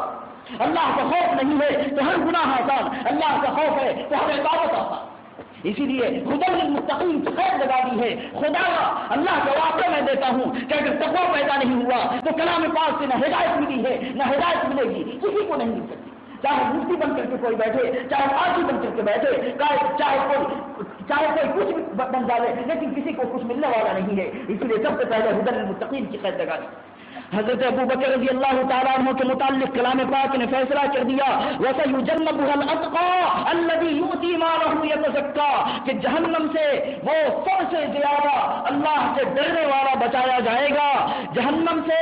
اللہ کا خوف نہیں ہے تو ہر گناہ آسان، اللہ کا خوف ہے تو ہر عبادت آسان۔ اسی لیے خدا للمتقین کی قید لگا دی ہے۔ خدا اللہ کا وعدہ میں دیتا ہوں کہ اگر تقویٰ پیدا نہیں ہوا تو کلام پاک سے نہ ہدایت ملی ہے نہ ہدایت ملے گی، کسی کو نہیں مل سکتی، چاہے مفتی بن کر کے کوئی بیٹھے، چاہے قاضی بن کر کے بیٹھے، چاہے کوئی کچھ بن جائے، لیکن کسی کو کچھ ملنے والا نہیں ہے۔ اسی لیے سب سے پہلے خدا للمتقین کی قید لگا دی۔ حضرت ابو بکر رضی اللہ تعالیٰ عنہ کے متعلق کلام پاک نے فیصلہ کر دیا وَسَيُجَنَّبُهَا الْأَتْقَى الَّذِي يُؤْتِي مَالَهُ يَتَزَكَّى، کہ جہنم سے وہ سب سے زیادہ اللہ سے ڈرنے والا بچایا جائے گا، جہنم سے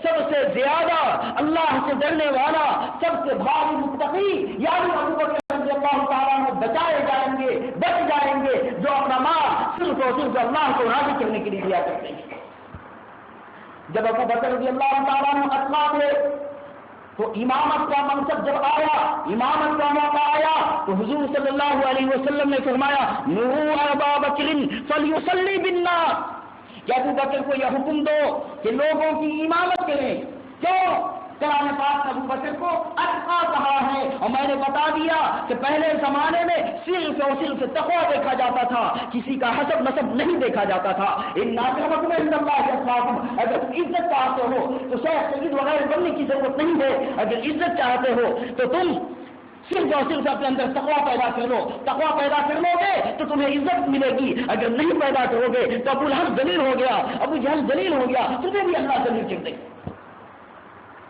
سب سے زیادہ اللہ سے ڈرنے والا، سب سے بھاری متقی یعنی ابو بکر رضی اللہ تعالیٰ عنہ بچائے جائیں گے، بچ جائیں گے، جو اپنا مال صرف اور صرف اللہ کو راضی کرنے کے لیے دیا کرتے ہیں۔ جب ابو بکر رضی اللہ تعالیٰ عنہ اطلاع ہوئے تو امامت کا منصب جب آیا، امامت کا موقع آیا تو حضور صلی اللہ علیہ وسلم نے فرمایا مروا ابا بکر فلیصلی بالناس، کہ ابو بکر کو یہ حکم دو کہ لوگوں کی امامت کریں۔ کیوں؟ کلام پاک ابو بکر کو اتقا کہا ہے، اور میں نے بتا دیا کہ پہلے زمانے میں صرف اور صرف تقویٰ دیکھا جاتا تھا، کسی کا حسب نسب نہیں دیکھا جاتا تھا۔ ان اکرمکم عند اللہ اتقاکم، اگر عزت چاہتے ہو تو شیخ سید وغیرہ بننے کی ضرورت نہیں ہے، اگر عزت چاہتے ہو تو تم صرف اور صرف اپنے اندر تقویٰ پیدا کر لو. تقویٰ پیدا کر لو گے تو تمہیں عزت ملے گی. اگر نہیں پیدا کرو گے تو ابو لہب ذلیل ہو گیا, ابو جہل ذلیل ہو گیا, تمہیں بھی اللہ ذلیل کر دے.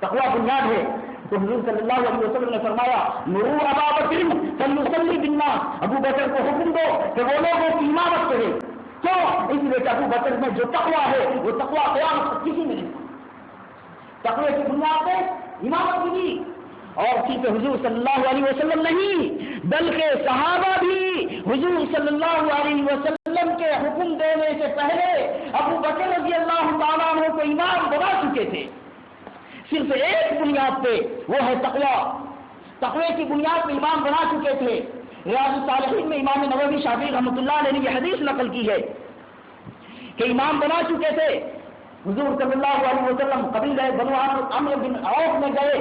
تقویٰ بنیاد ہے. تو حضور صلی اللہ علیہ وسلم نے فرمایا مرو ابا بکر فلیصلی بالناس, ابو بکر کو حکم دو کہ وہ لوگوں کی امامت کرے. کیوں؟ اس لیے کہ ابو بکر میں جو تقویٰ ہے وہ تقویٰ قیامت تک کسی میں نہیں. تقوی کی بنیاد پہ امامت ملی. اور صرف حضور صلی اللہ علیہ وسلم نہیں بلکہ صحابہ بھی حضور صلی اللہ علیہ وسلم کے حکم دینے سے پہلے ابو بکر رضی اللہ تعالیٰ عنہ کو امام بنا چکے تھے. صرف ایک بنیاد پہ, وہ ہے تقوی. تقوی کی بنیاد پہ امام بنا چکے تھے. ریاض الصالحین میں امام نووی شافعی رحمۃ اللہ علیہ نے یہ حدیث نقل کی ہے کہ امام بنا چکے تھے. حضور صلی اللہ علیہ وسلم قبیلہ بنو عمرو بن عوف میں گئے,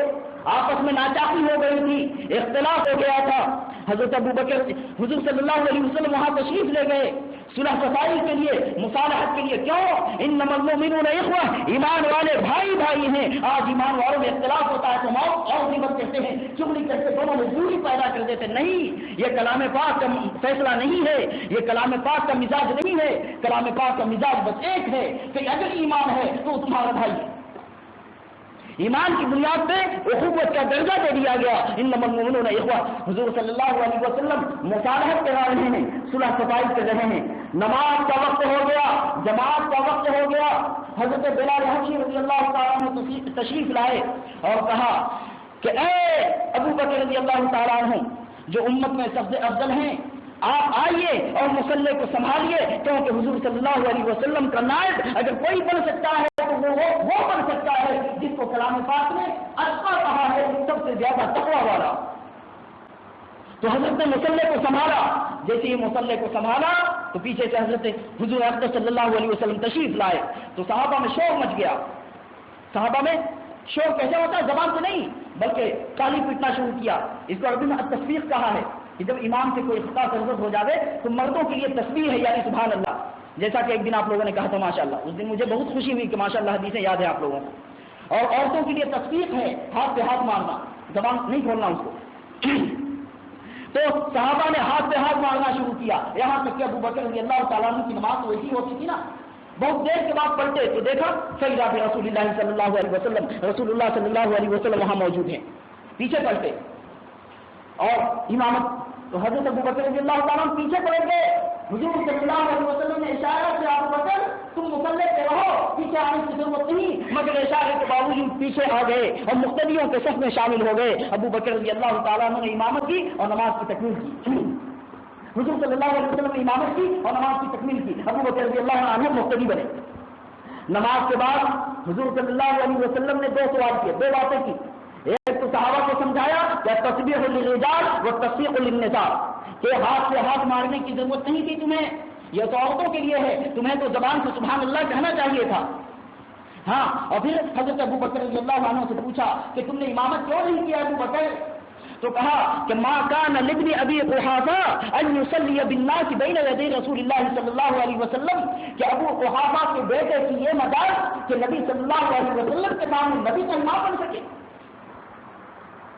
آپس میں ناچاقی ہو گئی تھی, اختلاف ہو گیا تھا. حضرت ابو بکر حضور صلی اللہ علیہ وسلم وہاں تشریف لے گئے صلح صفائی کے لیے, مصالحت کے لیے. کیوں؟ انما المؤمنون اخوہ, ایمان والے بھائی بھائی ہیں. آج ایمان والوں میں اختلاف ہوتا ہے تو موت اور غیبت کرتے ہیں, چغلی کرتے, دونوں میں دوری پیدا کر دیتے. نہیں, یہ کلام پاک کا فیصلہ نہیں ہے, یہ کلام پاک کا مزاج نہیں ہے. کلام پاک کا مزاج بس ایک ہے کہ اگر ایمان ہے تو تمہارا بھائی ہے. ایمان کی بنیاد پہ اخوت کا درجہ دے دیا گیا. انما المؤمنون اخوہ. حضور صلی اللہ علیہ وسلم مصالحت کرا رہے ہیں, صلح صفائی کر رہے ہیں. نماز کا وقت ہو گیا, جماعت کا وقت ہو گیا. حضرت بلال حبشی رضی اللہ تعالیٰ عنہ تشریف لائے اور کہا کہ اے ابو بکر رضی اللہ تعالیٰ عنہ, جو امت میں سب سے افضل ہیں, آپ آئیے اور مصلی کو سنبھالیے, کیونکہ حضور صلی اللہ علیہ وسلم کا نائب اگر کوئی بن سکتا ہے تو وہ بن سکتا ہے جس کو کلام پاک نے اتقا کہا ہے, سب سے زیادہ تقویٰ والا. تو حضرت نے مصلی کو سنبھالا. جیسے ہی مصلی کو سنبھالا تو پیچھے سے حضرت حضور اقدس صلی اللہ علیہ وسلم تشریف لائے. تو صحابہ میں شور مچ گیا. صحابہ میں شور کیسے ہوتا ہے؟ زبان سے نہیں بلکہ کالی پیٹنا شروع کیا. اس کو عربی میں التصفیق کہا ہے کہ جب امام سے کوئی خطا ضرورت ہو جاوے تو مردوں کے لیے تسبیح ہے, یعنی سبحان اللہ. جیسا کہ ایک دن آپ لوگوں نے کہا تھا ماشاءاللہ, اس دن مجھے بہت خوشی ہوئی کہ ماشاءاللہ حدیثیں یاد ہیں آپ لوگوں کو. اور عورتوں کے لیے تصفیق ہے, ہاتھ پہ ہاتھ مارنا, زبان نہیں کھولنا اس کو. تو صحابہ نے ہاتھ پہ ہاتھ مارنا شروع کیا, یہاں تک کہ ابو بکر رضی اللہ تعالیٰ عنہ کی نماز تو ایسی ہوتی تھی نا, بہت دیر کے بعد پڑھتے تو دیکھا سیدہ رسول اللہ صلی اللہ علیہ وسلم, رسول اللہ صلی اللہ علیہ وسلم وہاں موجود ہیں, پیچھے پڑھتے. اور امامت تو حضرت ابو بکر رضی اللہ تعالیٰ پیچھے پڑھ گئے. حضور صلی اللہ علیہ وسلم نے اشارہ کیا, ابو بکر تم مصلی پہ رہو, پیچھے آنے کی ضرورت نہیں. مگر اشارے کے باوجود پیچھے آ گئے اور مقتدیوں کے صف میں شامل ہو گئے. ابو بکر رضی اللہ تعالیٰ نے امامت کی اور نماز کی تکمیل کی. حضور صلی اللہ علیہ وسلم نے امامت کی اور نماز کی تکمیل کی. ابو بکر رضی اللہ عنہ مقتدی بنے. نماز کے بعد حضور صلی اللہ علیہ وسلم نے 2 سوال کیے, 2 باتیں کی. ایک تو صحابہ کو سمجھایا کہ تسبیح للرجال و تصفیق للنساء, کہ ہاتھ سے ہاتھ مارنے کی ضرورت نہیں تھی تمہیں, یہ تو عورتوں کے لیے ہے, تمہیں تو زبان سے سبحان اللہ کہنا چاہیے تھا. ہاں, اور پھر حضرت ابو بکر رضی اللہ عنہ سے پوچھا کہ تم نے امامت کیوں نہیں کیا ابو بکر؟ تو کہا کہ ما کان لابن ابی قحافہ ان یصلی بالناس بین یدی رسول اللہ صلی اللہ علیہ وسلم, کہ ابو قحافہ کے بیٹے کی یہ مدد کہ نبی صلی اللہ علیہ وسلم کے سامنے نبی کا امام بن سکے.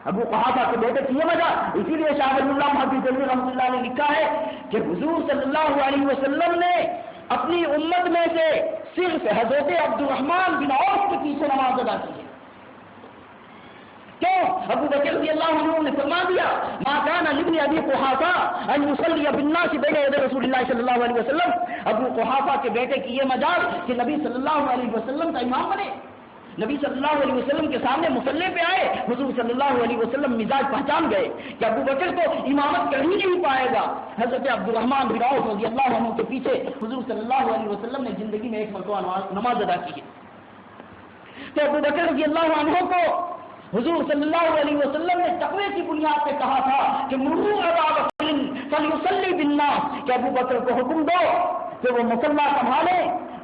ابو قحافہ کے بیٹے کی یہ وجہ, اسی لیے شاہ ولی اللہ محدث دہلوی رحمۃ اللہ نے لکھا ہے کہ حضور صلی اللہ علیہ وسلم نے اپنی امت میں سے صرف حضرت عبد الرحمن بن عوف کے پیچھے نماز ادا کی ہے. کیوں؟ ابو بکر رضی اللہ عنہ نے فرما دیا ما کان لابن ابی قحافہ ان یصلی بالناس بین یدی رسول اللہ صلی اللہ علیہ وسلم. ابو قحافہ کے بیٹے کی یہ مجال کہ نبی صلی اللہ علیہ وسلم کا امام بنے, نبی صلی اللہ علیہ وسلم کے سامنے مصلی پہ آئے. حضور صلی اللہ علیہ وسلم مزاج پہچان گئے کہ ابو بکر تو امامت کر ہی نہیں پائے گا. حضرت عبد الرحمن بن عوف رضی اللہ عنہ کے پیچھے حضور صلی اللہ علیہ وسلم نے زندگی میں ایک مرتبہ نماز ادا کی ہے. تو ابو بکر رضی اللہ عنہ کو حضور صلی اللہ علیہ وسلم نے تقوی کی بنیاد پہ کہا تھا کہ مروا ابا بکر فلیصلی بالناس, کہ ابو بکر کو حکم دو کہ وہ مصلی سنبھالے.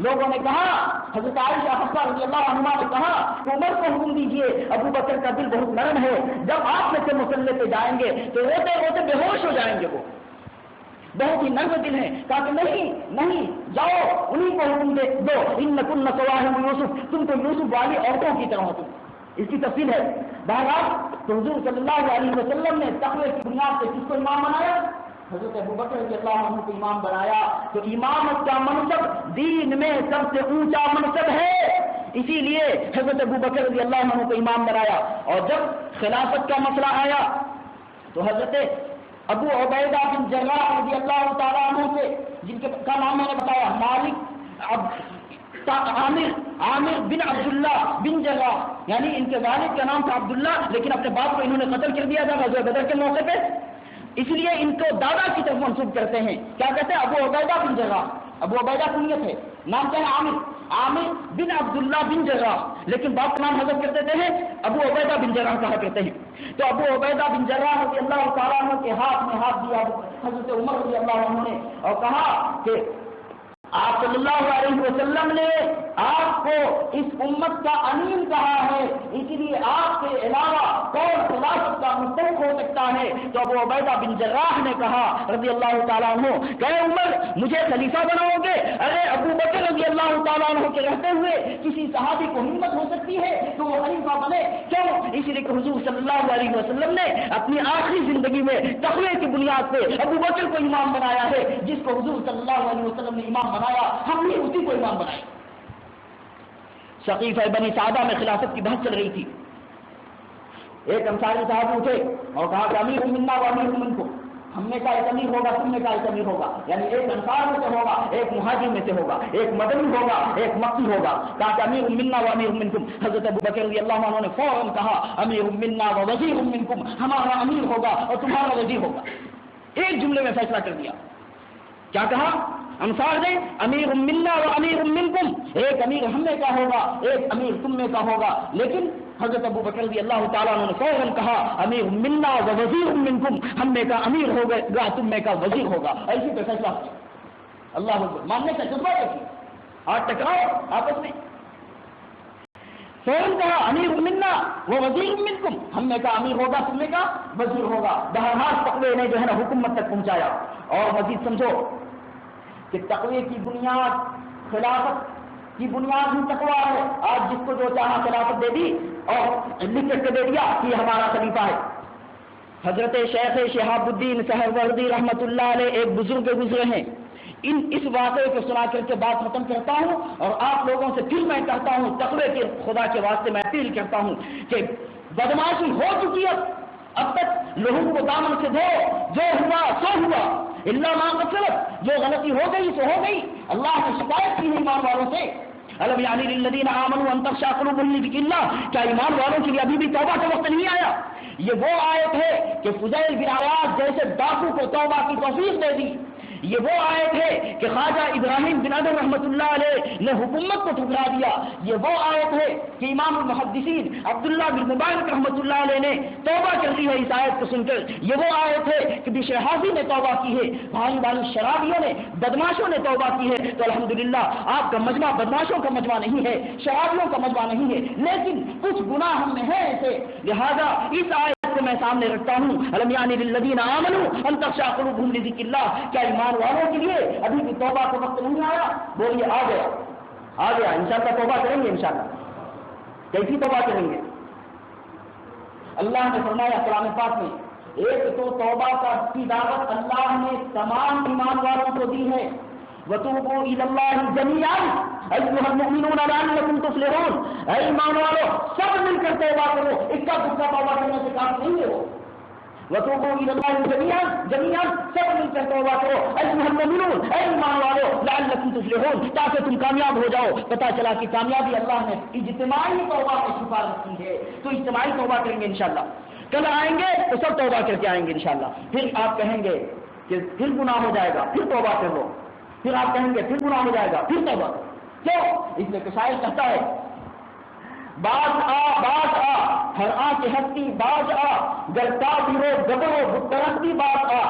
لوگوں نے کہا, حضرت عائشہ حفصہ رضی اللہ عنہا نے کہا کہ عمر کو حکم دیجئے, ابو بکر کا دل بہت نرم ہے, جب آپ میں سے مصلی پہ جائیں گے تو روتے روتے بے ہوش ہو جائیں گے. وہ بہت ہی نرم دل ہے. کہا کہ نہیں جاؤ انہیں کو حکم دو, انکن سواہب یوسف, تم تو یوسف والی عورتوں کی طرح ہو. تم اس کی تفصیل ہے. بہرحال تو حضور صلی اللہ علیہ وسلم نے تقوی کی بنیاد سے کس کو امام بنایا؟ حضرت ابوبکر رضی اللہ عنہ کو امام بنایا. تو امامت کا منصب دین میں سب سے اونچا منصب ہے، اسی لیے حضرت ابوبکر رضی اللہ عنہ کو امام بنایا. اور جب خلافت کا مسئلہ آیا تو حضرت ابو عبیدہ بن جراح رضی اللہ تعالیٰ عنہ سے، جن کا نام میں نے بتایا مالک عامر بن عبداللہ بن جراح، یعنی ان کے والد کا نام تھا عبداللہ، لیکن اپنے باپ کو انہوں نے قتل کر دیا تھا غزوہ بدر کے موقع پہ، اس لیے ان کو دادا کی طرف منسوب کرتے ہیں. کیا کہتے ہیں؟ ابو عبیدہ بن جراح. ابو عبیدہ کنیت ہے، نام کیا ہے؟ عامر بن عبداللہ بن جراح، لیکن باپ کا نام حضرت کرتے ہیں ابو عبیدہ بن جراح کہا کرتے ہیں. تو ابو عبیدہ بن جراح رضی اللہ تعالیٰ عنہ کے ہاتھ میں ہاتھ دیا حضرت عمر رضی اللہ عنہ نے اور کہا کہ آپ صلی اللہ علیہ وسلم نے آپ کو اس امت کا امین کہا ہے، اسی لیے آپ کے علاوہ کون خلافت کا مستحق ہو سکتا ہے؟ تو ابو عبیدہ بن جراح نے کہا رضی اللہ تعالیٰ عنہ کہ عمر مجھے خلیفہ بناؤ گے؟ ارے ابو بکر رضی اللہ تعالیٰ عنہ کے رہتے ہوئے کسی صحابی کو ہمت ہو سکتی ہے تو وہ خلیفہ بنے کیوں؟ اسی لیے کہ حضور صلی اللہ علیہ وسلم نے اپنی آخری زندگی میں تقوی کی بنیاد پہ ابو بکر کو امام بنایا ہے، جس کو حضور صلی اللہ علیہ وسلم نے امام بنایا، ہم نے اسی کو امام بنایا. سقیفہ بنی سعدہ میں خلافت کی بحث چل رہی تھی. ایک انصاری صاحب اٹھے اور کہا کہ امیر منا و امیر منکم، ہم میں کا ایک امیر ہوگا، تم میں کا ایک امیر ہوگا، یعنی ایک انصار میں سے ہوگا، ایک مہاجر میں سے ہوگا، ایک مدنی ہوگا، ایک مکی ہوگا. کہا کہ امیر منا و امیر منکم. حضرت ابوبکر رضی اللہ عنہ نے فوراً کہا امیر منا و وزیر منکم، ہمارا امیر ہوگا اور تمہارا وزیر ہوگا. ایک جملے میں فیصلہ کر دیا. کیا کہا؟ انصار نے امیر منا و امیر منکم، ایک امیر ہم میں کا ہوگا، ایک امیر تم میں کا ہوگا. لیکن حضرت ابوبکر رضی اللہ تعالیٰ عنہ نے فوراً کہا امیر منا و وزیر منکم، ہم میں کا امیر ہوگا، تم میں کا وزیر ہوگا. ایسی پہ فیصلہ ہو. اللہ اکبر. ماننے کا جذبہ دیکھیے. آج ٹکراؤ آپس میں. فوراً کہا امیر منا و وزیر منکم، ہم میں کا امیر ہوگا، تم میں کا وزیر ہوگا. بہرحال تقوی نے جو ہے نا حکومت تک پہنچایا. اور مزید سمجھو کہ تقوی کی بنیاد، خلافت کی بنیاد ہی تقوی ہے. آج جس کو جو چاہا خلافت دے دی اور لکھ کے دے دیا کہ ہمارا خلیفہ ہے. حضرت شیخ شہاب الدین سہروردی رحمۃ اللہ علیہ ایک بزرگ گزرے ہیں. اس واقعے کو سنا کر کے بات ختم کرتا ہوں اور آپ لوگوں سے پھر میں کہتا ہوں تقوی کے خدا کے واسطے میں اپیل کرتا ہوں کہ بدماشی ہو چکی اب تک لوگوں کو دامن سے دھو، جو ہوا سو ہوا، اللہ ما قصرت، جو غلطی ہو گئی سو ہو گئی. اللہ نے شکایت کی ہے ایمان والوں سے. الم یعن للذین آمنوا ان تخشع قلوبهم لذکر اللہ، کیا ایمان والوں کے لیے ابھی بھی توبہ کا وقت نہیں آیا؟ یہ وہ آیت ہے کہ فضیل بن عیاض جیسے ڈاکو کو توبہ کی توفیق دے دی. یہ وہ آیت ہے کہ خواجہ ابراہیم بن ادم رحمۃ اللہ علیہ نے حکومت کو ٹھکرا دیا. یہ وہ آیت ہے کہ امام المحدثین عبداللہ بن مبارک رحمۃ اللہ علیہ نے توبہ کر دی ہے اس آیت کو سن کر. یہ وہ آیت ہے کہ بشر حافظ نے توبہ کی ہے، بھائی بھائی شرابیوں نے، بدماشوں نے توبہ کی ہے. تو الحمدللہ آپ کا مجمع بدماشوں کا مجمع نہیں ہے، شرابیوں کا مجمع نہیں ہے، لیکن کچھ گناہ ہم میں ہے ایسے. لہذا اس آیت کو میں سامنے رکھتا ہوں. الم یعن للذین آمنوا ان تخشع قلوبهم لذکر اللہ، کیا ایمان والوں کے لیے ابھی بھی توبہ کا وقت نہیں آیا؟ بولیے آ گیا، آ گیا. انشاءاللہ توبہ کریں گے. انشاءاللہ کیسی توبہ کریں گے؟ اللہ نے فرمایا قرآن پاک میں، ایک تو توبہ کی دعوت اللہ نے تمام ایمان والوں کو دی ہے. وَتُوبُوا إِلَى اللَّهِ جَمِيعًا أَيُّهَا الْمُؤْمِنُونَ لَعَلَّكُمْ تُفْلِحُونَ. اے ایمان والو سب مل کر توبہ کرو، اکا دکا توبہ کرنے سے کام نہیں ہے. وہ وَتُوبُوا إِلَى اللَّهِ جَمِيعًا سب مل کر توبہ کرو. أَيُّهَا الْمُؤْمِنُونَ اے ایمان والو لَعَلَّكُمْ تُفْلِحُونَ، تاکہ تم کامیاب ہو جاؤ. پتہ چلا کہ کامیابی اللہ نے اجتماعی توبہ میں چھپا رکھی ہے. تو اجتماعی توبہ کریں گے انشاءاللہ. کل آئیں گے تو سب توبہ کر کے آئیں گے انشاءاللہ. پھر آپ کہیں گے کہ پھر گناہ ہو جائے گا، پھر توبہ کرو. پھر آپ کہیں گے پھر گناہ ہو جائے گا، پھر توبہ. کیوں؟ اس لیے کہ شاعر کہتا ہے باز آ ہر آ کے ہستی باز آ، گرتا بھی گبرو بترستی باز آ.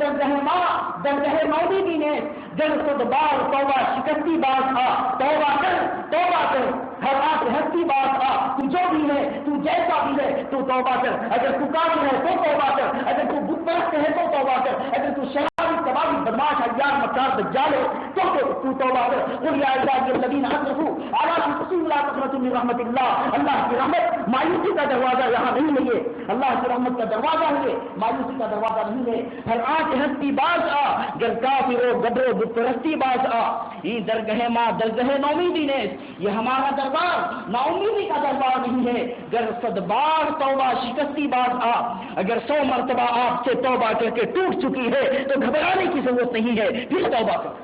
درد ہے ماں درد ہے مودی بھی نے دل خود بار توبہ شکستی باز آ. توبہ کر ہر آ کے ہستی باز آ. تو جو بھی ہے، تو جیسا بھی ہے، تو توبہ کر. اگر تو کافر ہے تو توبہ کر، اگر تو بت پرست ہے تو توبہ کر، اگر تو شرابی کباب کافر بدماش عیار مکار دجال ہے تو توبہ کر. قل یا عبادی الذین اسرفوا علی انفسہم لا تقنطوا من رحمت اللہ. اللہ کی رحمت مایوسی کا دروازہ یہاں نہیں ہے. اللہ کی رحمت کا دروازہ ہے, مایوسی کا دروازہ نہیں ہے. ہر آنکھ ہستی باز آ گر کافر و گبر بت پرستی باز آ. یہ درگہ ماں درگہ نومیدی نے, یہ ہمارا دربار نا امیدی کا دربار نہیں ہے. گر صد بار توبہ شکستی باز آ, اگر 100 مرتبہ آپ سے توبہ کر کے ٹوٹ چکی ہے تو گھبرانے کی ضرورت نہیں ہے, پھر توبہ کر.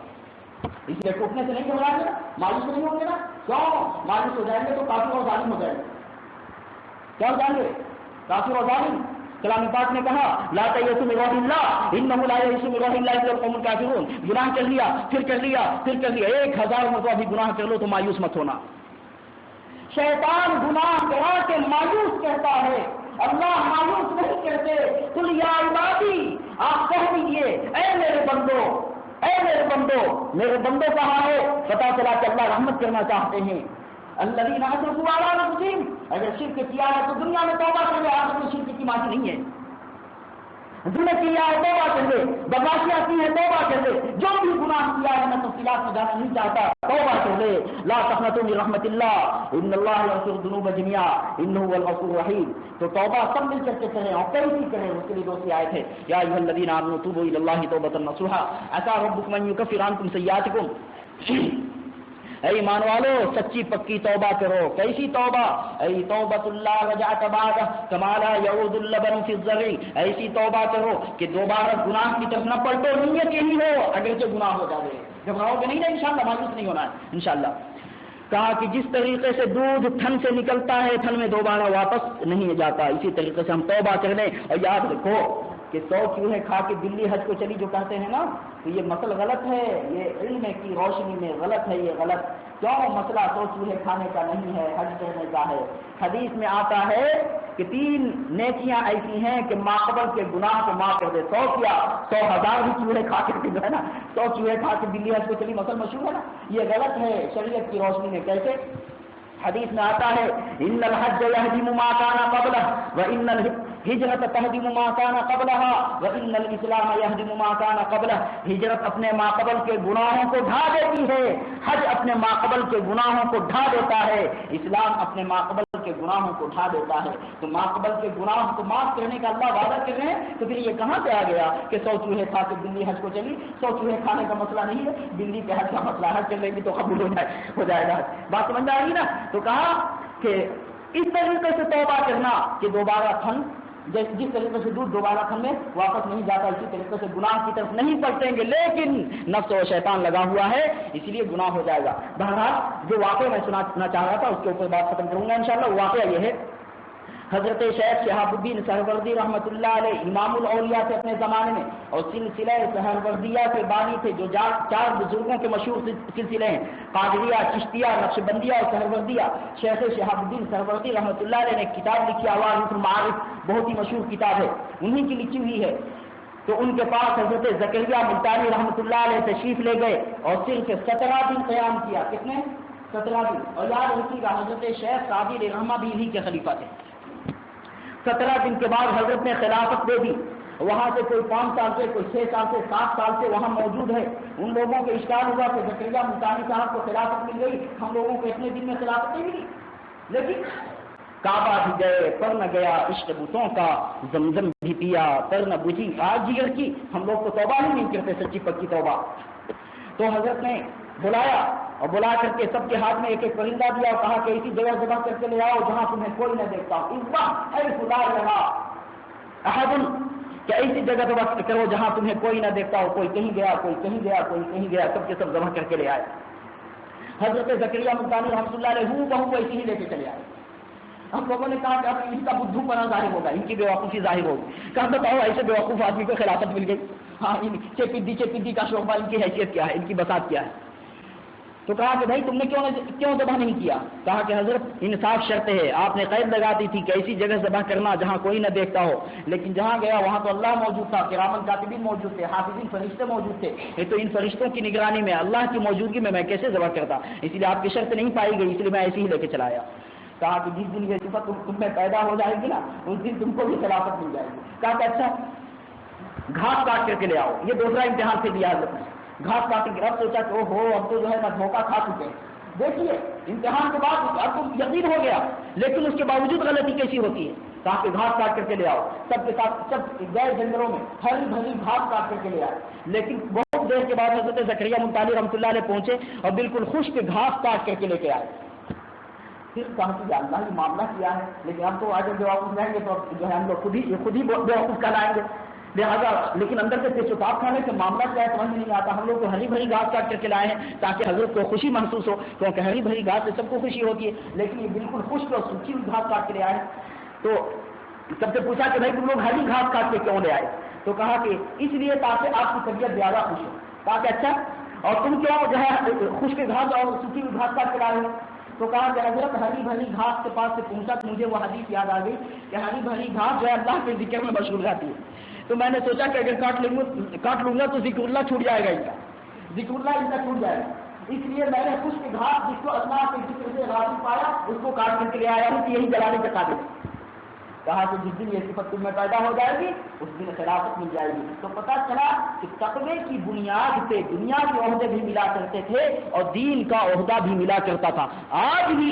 اس لیے ٹوٹنے سے نہیں گھبرائیں گے, مایوس نہیں ہوں گے نا. کیوں مایوس ہو جائیں گے تو کافر اور ظالم ہو جائیں گے. کیا ہو جائیں گے؟ کافر اور ظالم. کلام پاک نے کہا لا تیأسوا من روح اللہ انہ لا یئس من روح اللہ الا القوم الکافرون. گناہ کر لیا پھر کر لیا پھر کر لیا, 1000 مرتبہ بھی گناہ کر لو تو مایوس مت ہونا. شیطان گناہ کرا کے مایوس کہتا ہے, اللہ مایوس نہیں کرتے. قل یا عبادی, آپ کہہ دیجیے اے میرے بندو, اے میرے بندو. میرے بندو کہاں ہے؟ پتا چلا کہ اللہ رحمت کرنا چاہتے ہیں. الذین اسرفوا علی انفسہم, اگر شرک کیا ہے تو دنیا میں توبہ کر لے. آخر میں شرک کی معافی نہیں ہے. ظلم کیا ہے توبہ کر لے, بدماشیاں کی ہے توبہ کر لے, جو بھی گناہ کیا ہے میں تفصیلات میں جانا نہیں چاہتا, توبہ کر لے. لا تقنطوا من رحمت اللہ ان اللہ یغفر الذنوب جميعا انہ هو الغفور الرحیم. تو توبہ سب مل کر کے کریں اور کیسی کریں, اس کے لیے دوسری آیت ہے یا ایھا الذین آمنوا توبوا الی اللہ توبۃ نصوحا عسى ربکم ان یکفر عنکم سیئاتکم. اے ایمان والو سچی پکی توبہ کرو. کیسی توبہ؟ ای توبۃ اللہ رجعت بعد کما لا یعود اللبن فی الزرع. ایسی توبہ کرو کہ دوبارہ گناہ کی طرف نہ پلٹو. نیت یہی ہو اگرچہ گناہ ہو جائے, گھبراؤ گے نہیں نا انشاءاللہ, مایوس نہیں ہونا ہے انشاءاللہ. کہا کہ جس طریقے سے دودھ تھن سے نکلتا ہے تھن میں دوبارہ واپس نہیں جاتا, اسی طریقے سے ہم توبہ کر لیں. اور یاد رکھو کہ 100 چوہے کھا کے بلی حج کو چلی جو کہتے ہیں نا, تو یہ مسئلہ غلط ہے, یہ علم کی روشنی میں غلط ہے. یہ غلط کیوں؟ مسئلہ 100 چوہے کھانے کا نہیں ہے, حج کرنے کا ہے. حدیث میں آتا ہے کہ 3 نیکیاں ایسی ہیں کہ ماقبل کے گناہ کو معاف کر دے. 100 کیا 100,000 بھی چوہے کھا کے جو ہے نا, 100 چوہے کھا کے بلی حج کو چلی, مسئلہ مشہور ہے نا. یہ غلط ہے شریعت کی روشنی میں. کیسے؟ حدیث میں آتا ہے ان الحج یہدم ما کان قبلہ وان الہجرۃ تہدم ما کان قبلھا وان الاسلام یہدم ما کان قبلہ. ہجرت اپنے ماقبل کے گناہوں کو ڈھا دیتی ہے, حج اپنے ماقبل کے گناہوں کو ڈھا دیتا ہے, اسلام اپنے ماقبل کے گناہوں کو ڈھا دیتا ہے. تو ماقبل کے گناہوں کو معاف کرنے کا اللہ وعدہ کر رہے ہیں, تو پھر یہ کہاں سے آ گیا کہ 100 چوہے کھا کے بلی حج کو چلی؟ 100 چوہے کھانے کا مسئلہ نہیں ہے, بلی کے حج کا مسئلہ. حج چلے گی تو قبول ہو جائے گا. بات سمجھ آ رہی نا؟ تو کہا کہ اس طریقے سے توبہ کرنا کہ دوبارہ تھن, جس طریقے سے دودھ دوبارہ تھن میں واپس نہیں جاتا, اسی طریقے سے گناہ کی طرف نہیں پلٹیں گے. لیکن نفس و شیطان لگا ہوا ہے, اسی لیے گناہ ہو جائے گا. بہرحال جو واقعہ میں سنانا چاہ رہا تھا اس کے اوپر بات ختم کروں گا انشاءاللہ. وہ واقعہ یہ ہے, حضرت شیخ شہاب الدین سہروردی رحمۃ اللہ علیہ امام الاولیاء سے اپنے زمانے میں, اور سلسلہ سہروردیہ کے بانی تھے, جو 4 بزرگوں کے مشہور سلسلے ہیں, قادریہ, چشتیہ, نقشبندیہ اور سہروردیہ. شیخ شہاب الدین سہروردی رحمۃ اللہ علیہ نے ایک کتاب لکھی, آواز المعارف, بہت ہی مشہور کتاب ہے, انہی کی لکھی ہوئی ہے. تو ان کے پاس حضرت زکریا ملتانی رحمۃ اللہ علیہ تشریف لے گئے اور صرف 17 دن قیام کیا. کتنے؟ 17 دن. اور یاد رکھیے گا حضرت شیخ سعدی رحمہ بھی انہی کے خلیفہ تھے. 17 دن کے بعد حضرت نے خلافت دے دی. وہاں سے کوئی 5 سال سے, کوئی 6 سال سے, 7 سال سے وہاں موجود ہے. ان لوگوں کو اشکال ہوا کہ زکریا ملتانی صاحب کو خلافت مل گئی, ہم لوگوں کو اتنے دن میں خلافت نہیں ملی. لیکن کعبہ بھی گئے پر نہ گیا, عشق بتوں کا زمزم بھی پیا پر نہ بجھی آگ جگر کی. ہم لوگ کو توبہ ہی نہیں کرتے, سچی پکی توبہ. تو حضرت نے بلایا اور بلا کر کے سب کے ہاتھ میں ایک ایک پرندہ دیا اور کہا کہ ایسی جگہ ذبح کر کے لے آؤ جہاں تمہیں کوئی نہ دیکھتا ہو. اس وقت اے خدا رہا احد, کہ ایسی جگہ ذبح کرو جہاں تمہیں کوئی نہ دیکھتا ہو. کوئی کہیں گیا, کوئی کہیں گیا, کوئی کہیں گیا, سب کے سب ذبح کر کے لے آئے. حضرت زکریا ملتانی رحمۃ اللہ علیہ ہو بہو ایسی ہی لے کے چلے آئے. ہم لوگوں نے کہا کہ اب ان کا بدھو پنا ظاہر ہوگا, ان کی بیوقوفی ظاہر ہوگی. کہا بتاؤ ایسے بیوقوف آدمی کو خلافت مل گئی, ہاں چپدی کا شعبہ, ان کی حیثیت کیا ہے, ان کی بساط کیا ہے؟ تو کہا کہ بھائی تم نے کیوں ذبح نہیں کیا؟ کہا کہ حضرت انصاف شرط ہے, آپ نے قید لگا دی تھی کہ ایسی جگہ ذبح کرنا جہاں کوئی نہ دیکھتا ہو. لیکن جہاں گیا وہاں تو اللہ موجود تھا, کرامن کاتبین موجود تھے, حافظین فرشتے موجود تھے. یہ تو ان فرشتوں کی نگرانی میں, اللہ کی موجودگی میں کیسے ذبح کرتا؟ اس لیے آپ کی شرط نہیں پائی گئی, اس لیے میں ایسے ہی لے کے چلا آیا. کہا کہ جس دن یہ صفت تم میں پیدا ہو جائے گی نا, اس دن تم کو بھی خلافت مل جائے گی. کہا کہ اچھا گھاس کاٹ کر کے لے آؤ. یہ دوسرا امتحان سے دیا حضرت نے. گھاس کاٹ کے اب سوچا کہ اوہو اب تو جو ہے نا دھوکہ کھا چکے ہیں. دیکھیے امتحان کے بعد اب تو یقین ہو گیا, لیکن اس کے باوجود غلطی کیسی ہوتی ہے. کہا کہ گھاس کاٹ کر کے لے آؤ. سب کے ساتھ سب گئے جنگلوں میں ہری بھری گھاس کاٹ کر کے لے آئے. لیکن بہت دیر کے بعد حضرت زکریا منتالی رحمۃ اللہ علیہ پہنچے اور بالکل خشک گھاس کاٹ کر کے لے کے آئے. پھر کہا کہ اللہ یہ معاملہ کیا ہے, لیکن ہم تو آگے بیوقوف رہیں گے تو جو ہے ہم لوگ خود ہی بیوقوف کہلائیں گے. لہٰذا لیکن اندر سے پیچوتاب کھانے سے معاملہ کیا ہے سمجھ نہیں آتا. ہم لوگ تو ہری بھری گھاس کاٹ کر کے لائے ہیں تاکہ حضرت کو خوشی محسوس ہو, کیونکہ ہری بھری گھاس سے سب کو خوشی ہوتی ہے, لیکن یہ بالکل خشک اور سوکھی ہوئی گھاس کاٹ کے لے آئے. تو سب سے پوچھا کہ بھائی تم لوگ ہری گھاس کاٹ کے کیوں لے آئے؟ تو کہا کہ اس لیے تاکہ آپ کی طبیعت زیادہ خوش ہو. کہا کہ اچھا اور تم کیوں جو ہے خشک گھاس اور سوکھی ہوئی گھاس کاٹ کے لائے ہو؟ تو کہا کہ حضرت ہری بھری گھاس کے پاس سے پہنچا تو مجھے وہ حدیث یاد آ گئی کہ ہری بھری گھاس جو ہے اللہ کے ذکر میں مشغول رہتی ہے. تو میں نے سوچا کہ اگر کاٹ لوں گا تو ذکر اللہ چھوٹ جائے گا, ان کا ذکر اللہ ان کا چھوٹ جائے گا. اس لیے میں نے خشک گھاس جس کو اللہ کے ذکر سے غافل پایا اس کو کاٹ کر کے لے آیا ہوں کہ یہی جلانے کے قابل. کہا کہ جس دن یہ صفت تم میں پیدا ہو جائے گی اس دن خلافت مل جائے گی. تو پتہ چلا کہ تقوی کی بنیاد پہ دنیا کے عہدے بھی ملا کرتے تھے اور دین کا عہدہ بھی ملا کرتا تھا. آج بھی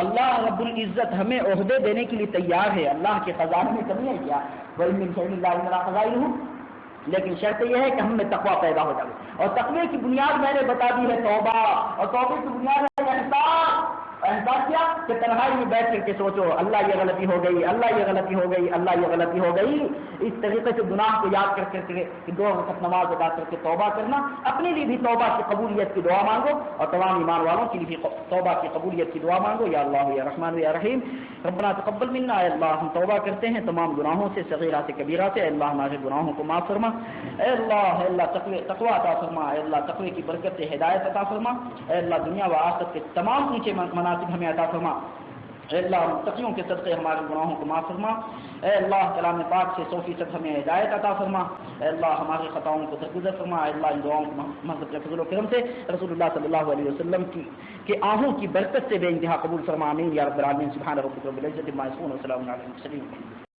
اللہ رب العزت ہمیں عہدے دینے کے لیے تیار ہے. اللہ کے خزانے میں کمی ہے کیا؟ وَإِن مِّن شَيْءٍ إِلَّا عِندَنَا خَزَائِنُهُ, لیکن شرط یہ ہے کہ ہم میں تقوی پیدا ہو جائے. اور تقوی کی بنیاد میں نے بتا دی ہے توبہ, اور توبہ کی بنیاد ہے احساس. احساس کیا کہ تنہائی میں بیٹھ کر کے سوچو اللہ یہ غلطی ہو گئی, اللہ یہ غلطی ہو گئی, اللہ یہ غلطی ہو گئی. اس طریقے سے گناہ کو یاد کر کے کہ 2 وقت نماز ادا کر کے توبہ کرنا. اپنے لیے بھی توبہ کی قبولیت کی دعا مانگو اور تمام ایمان والوں کے لیے بھی توبہ کی قبولیت کی دعا مانگو. یا اللہ یا رحمان یا رحیم ربنا تقبل منا. اے اللہ ہم توبہ کرتے ہیں تمام گناہوں سے, صغیرہ سے کبیرہ سے. اے اللہ ہمارے گناہوں کو معاف فرما. اے اللہ تقوی عطا فرما. اے اللہ تقوی کی برکت سے ہدایت عطا فرما. اے اللہ دنیا و آخرت کے تمام اونچے مناصب ہمیں عطا فرما. اے اللہ متقیوں کے صدقے ہمارے گناہوں کو معاف فرما. اے اللہ کلام پاک سے 100% ہمیں ہدایت عطا فرما. اے اللہ ہماری خطاؤں کو درگزر فرما. اے اللہ ان دعاؤں کو محض اپنے فضل و کرم سے رسول اللہ صلی اللہ علیہ وسلم کی آہوں کی برکت سے بے انتہا قبول فرما. آمین یا رب العالمین. سبحان ربک رب العزت عما یصفون و سلام علی المرسلین.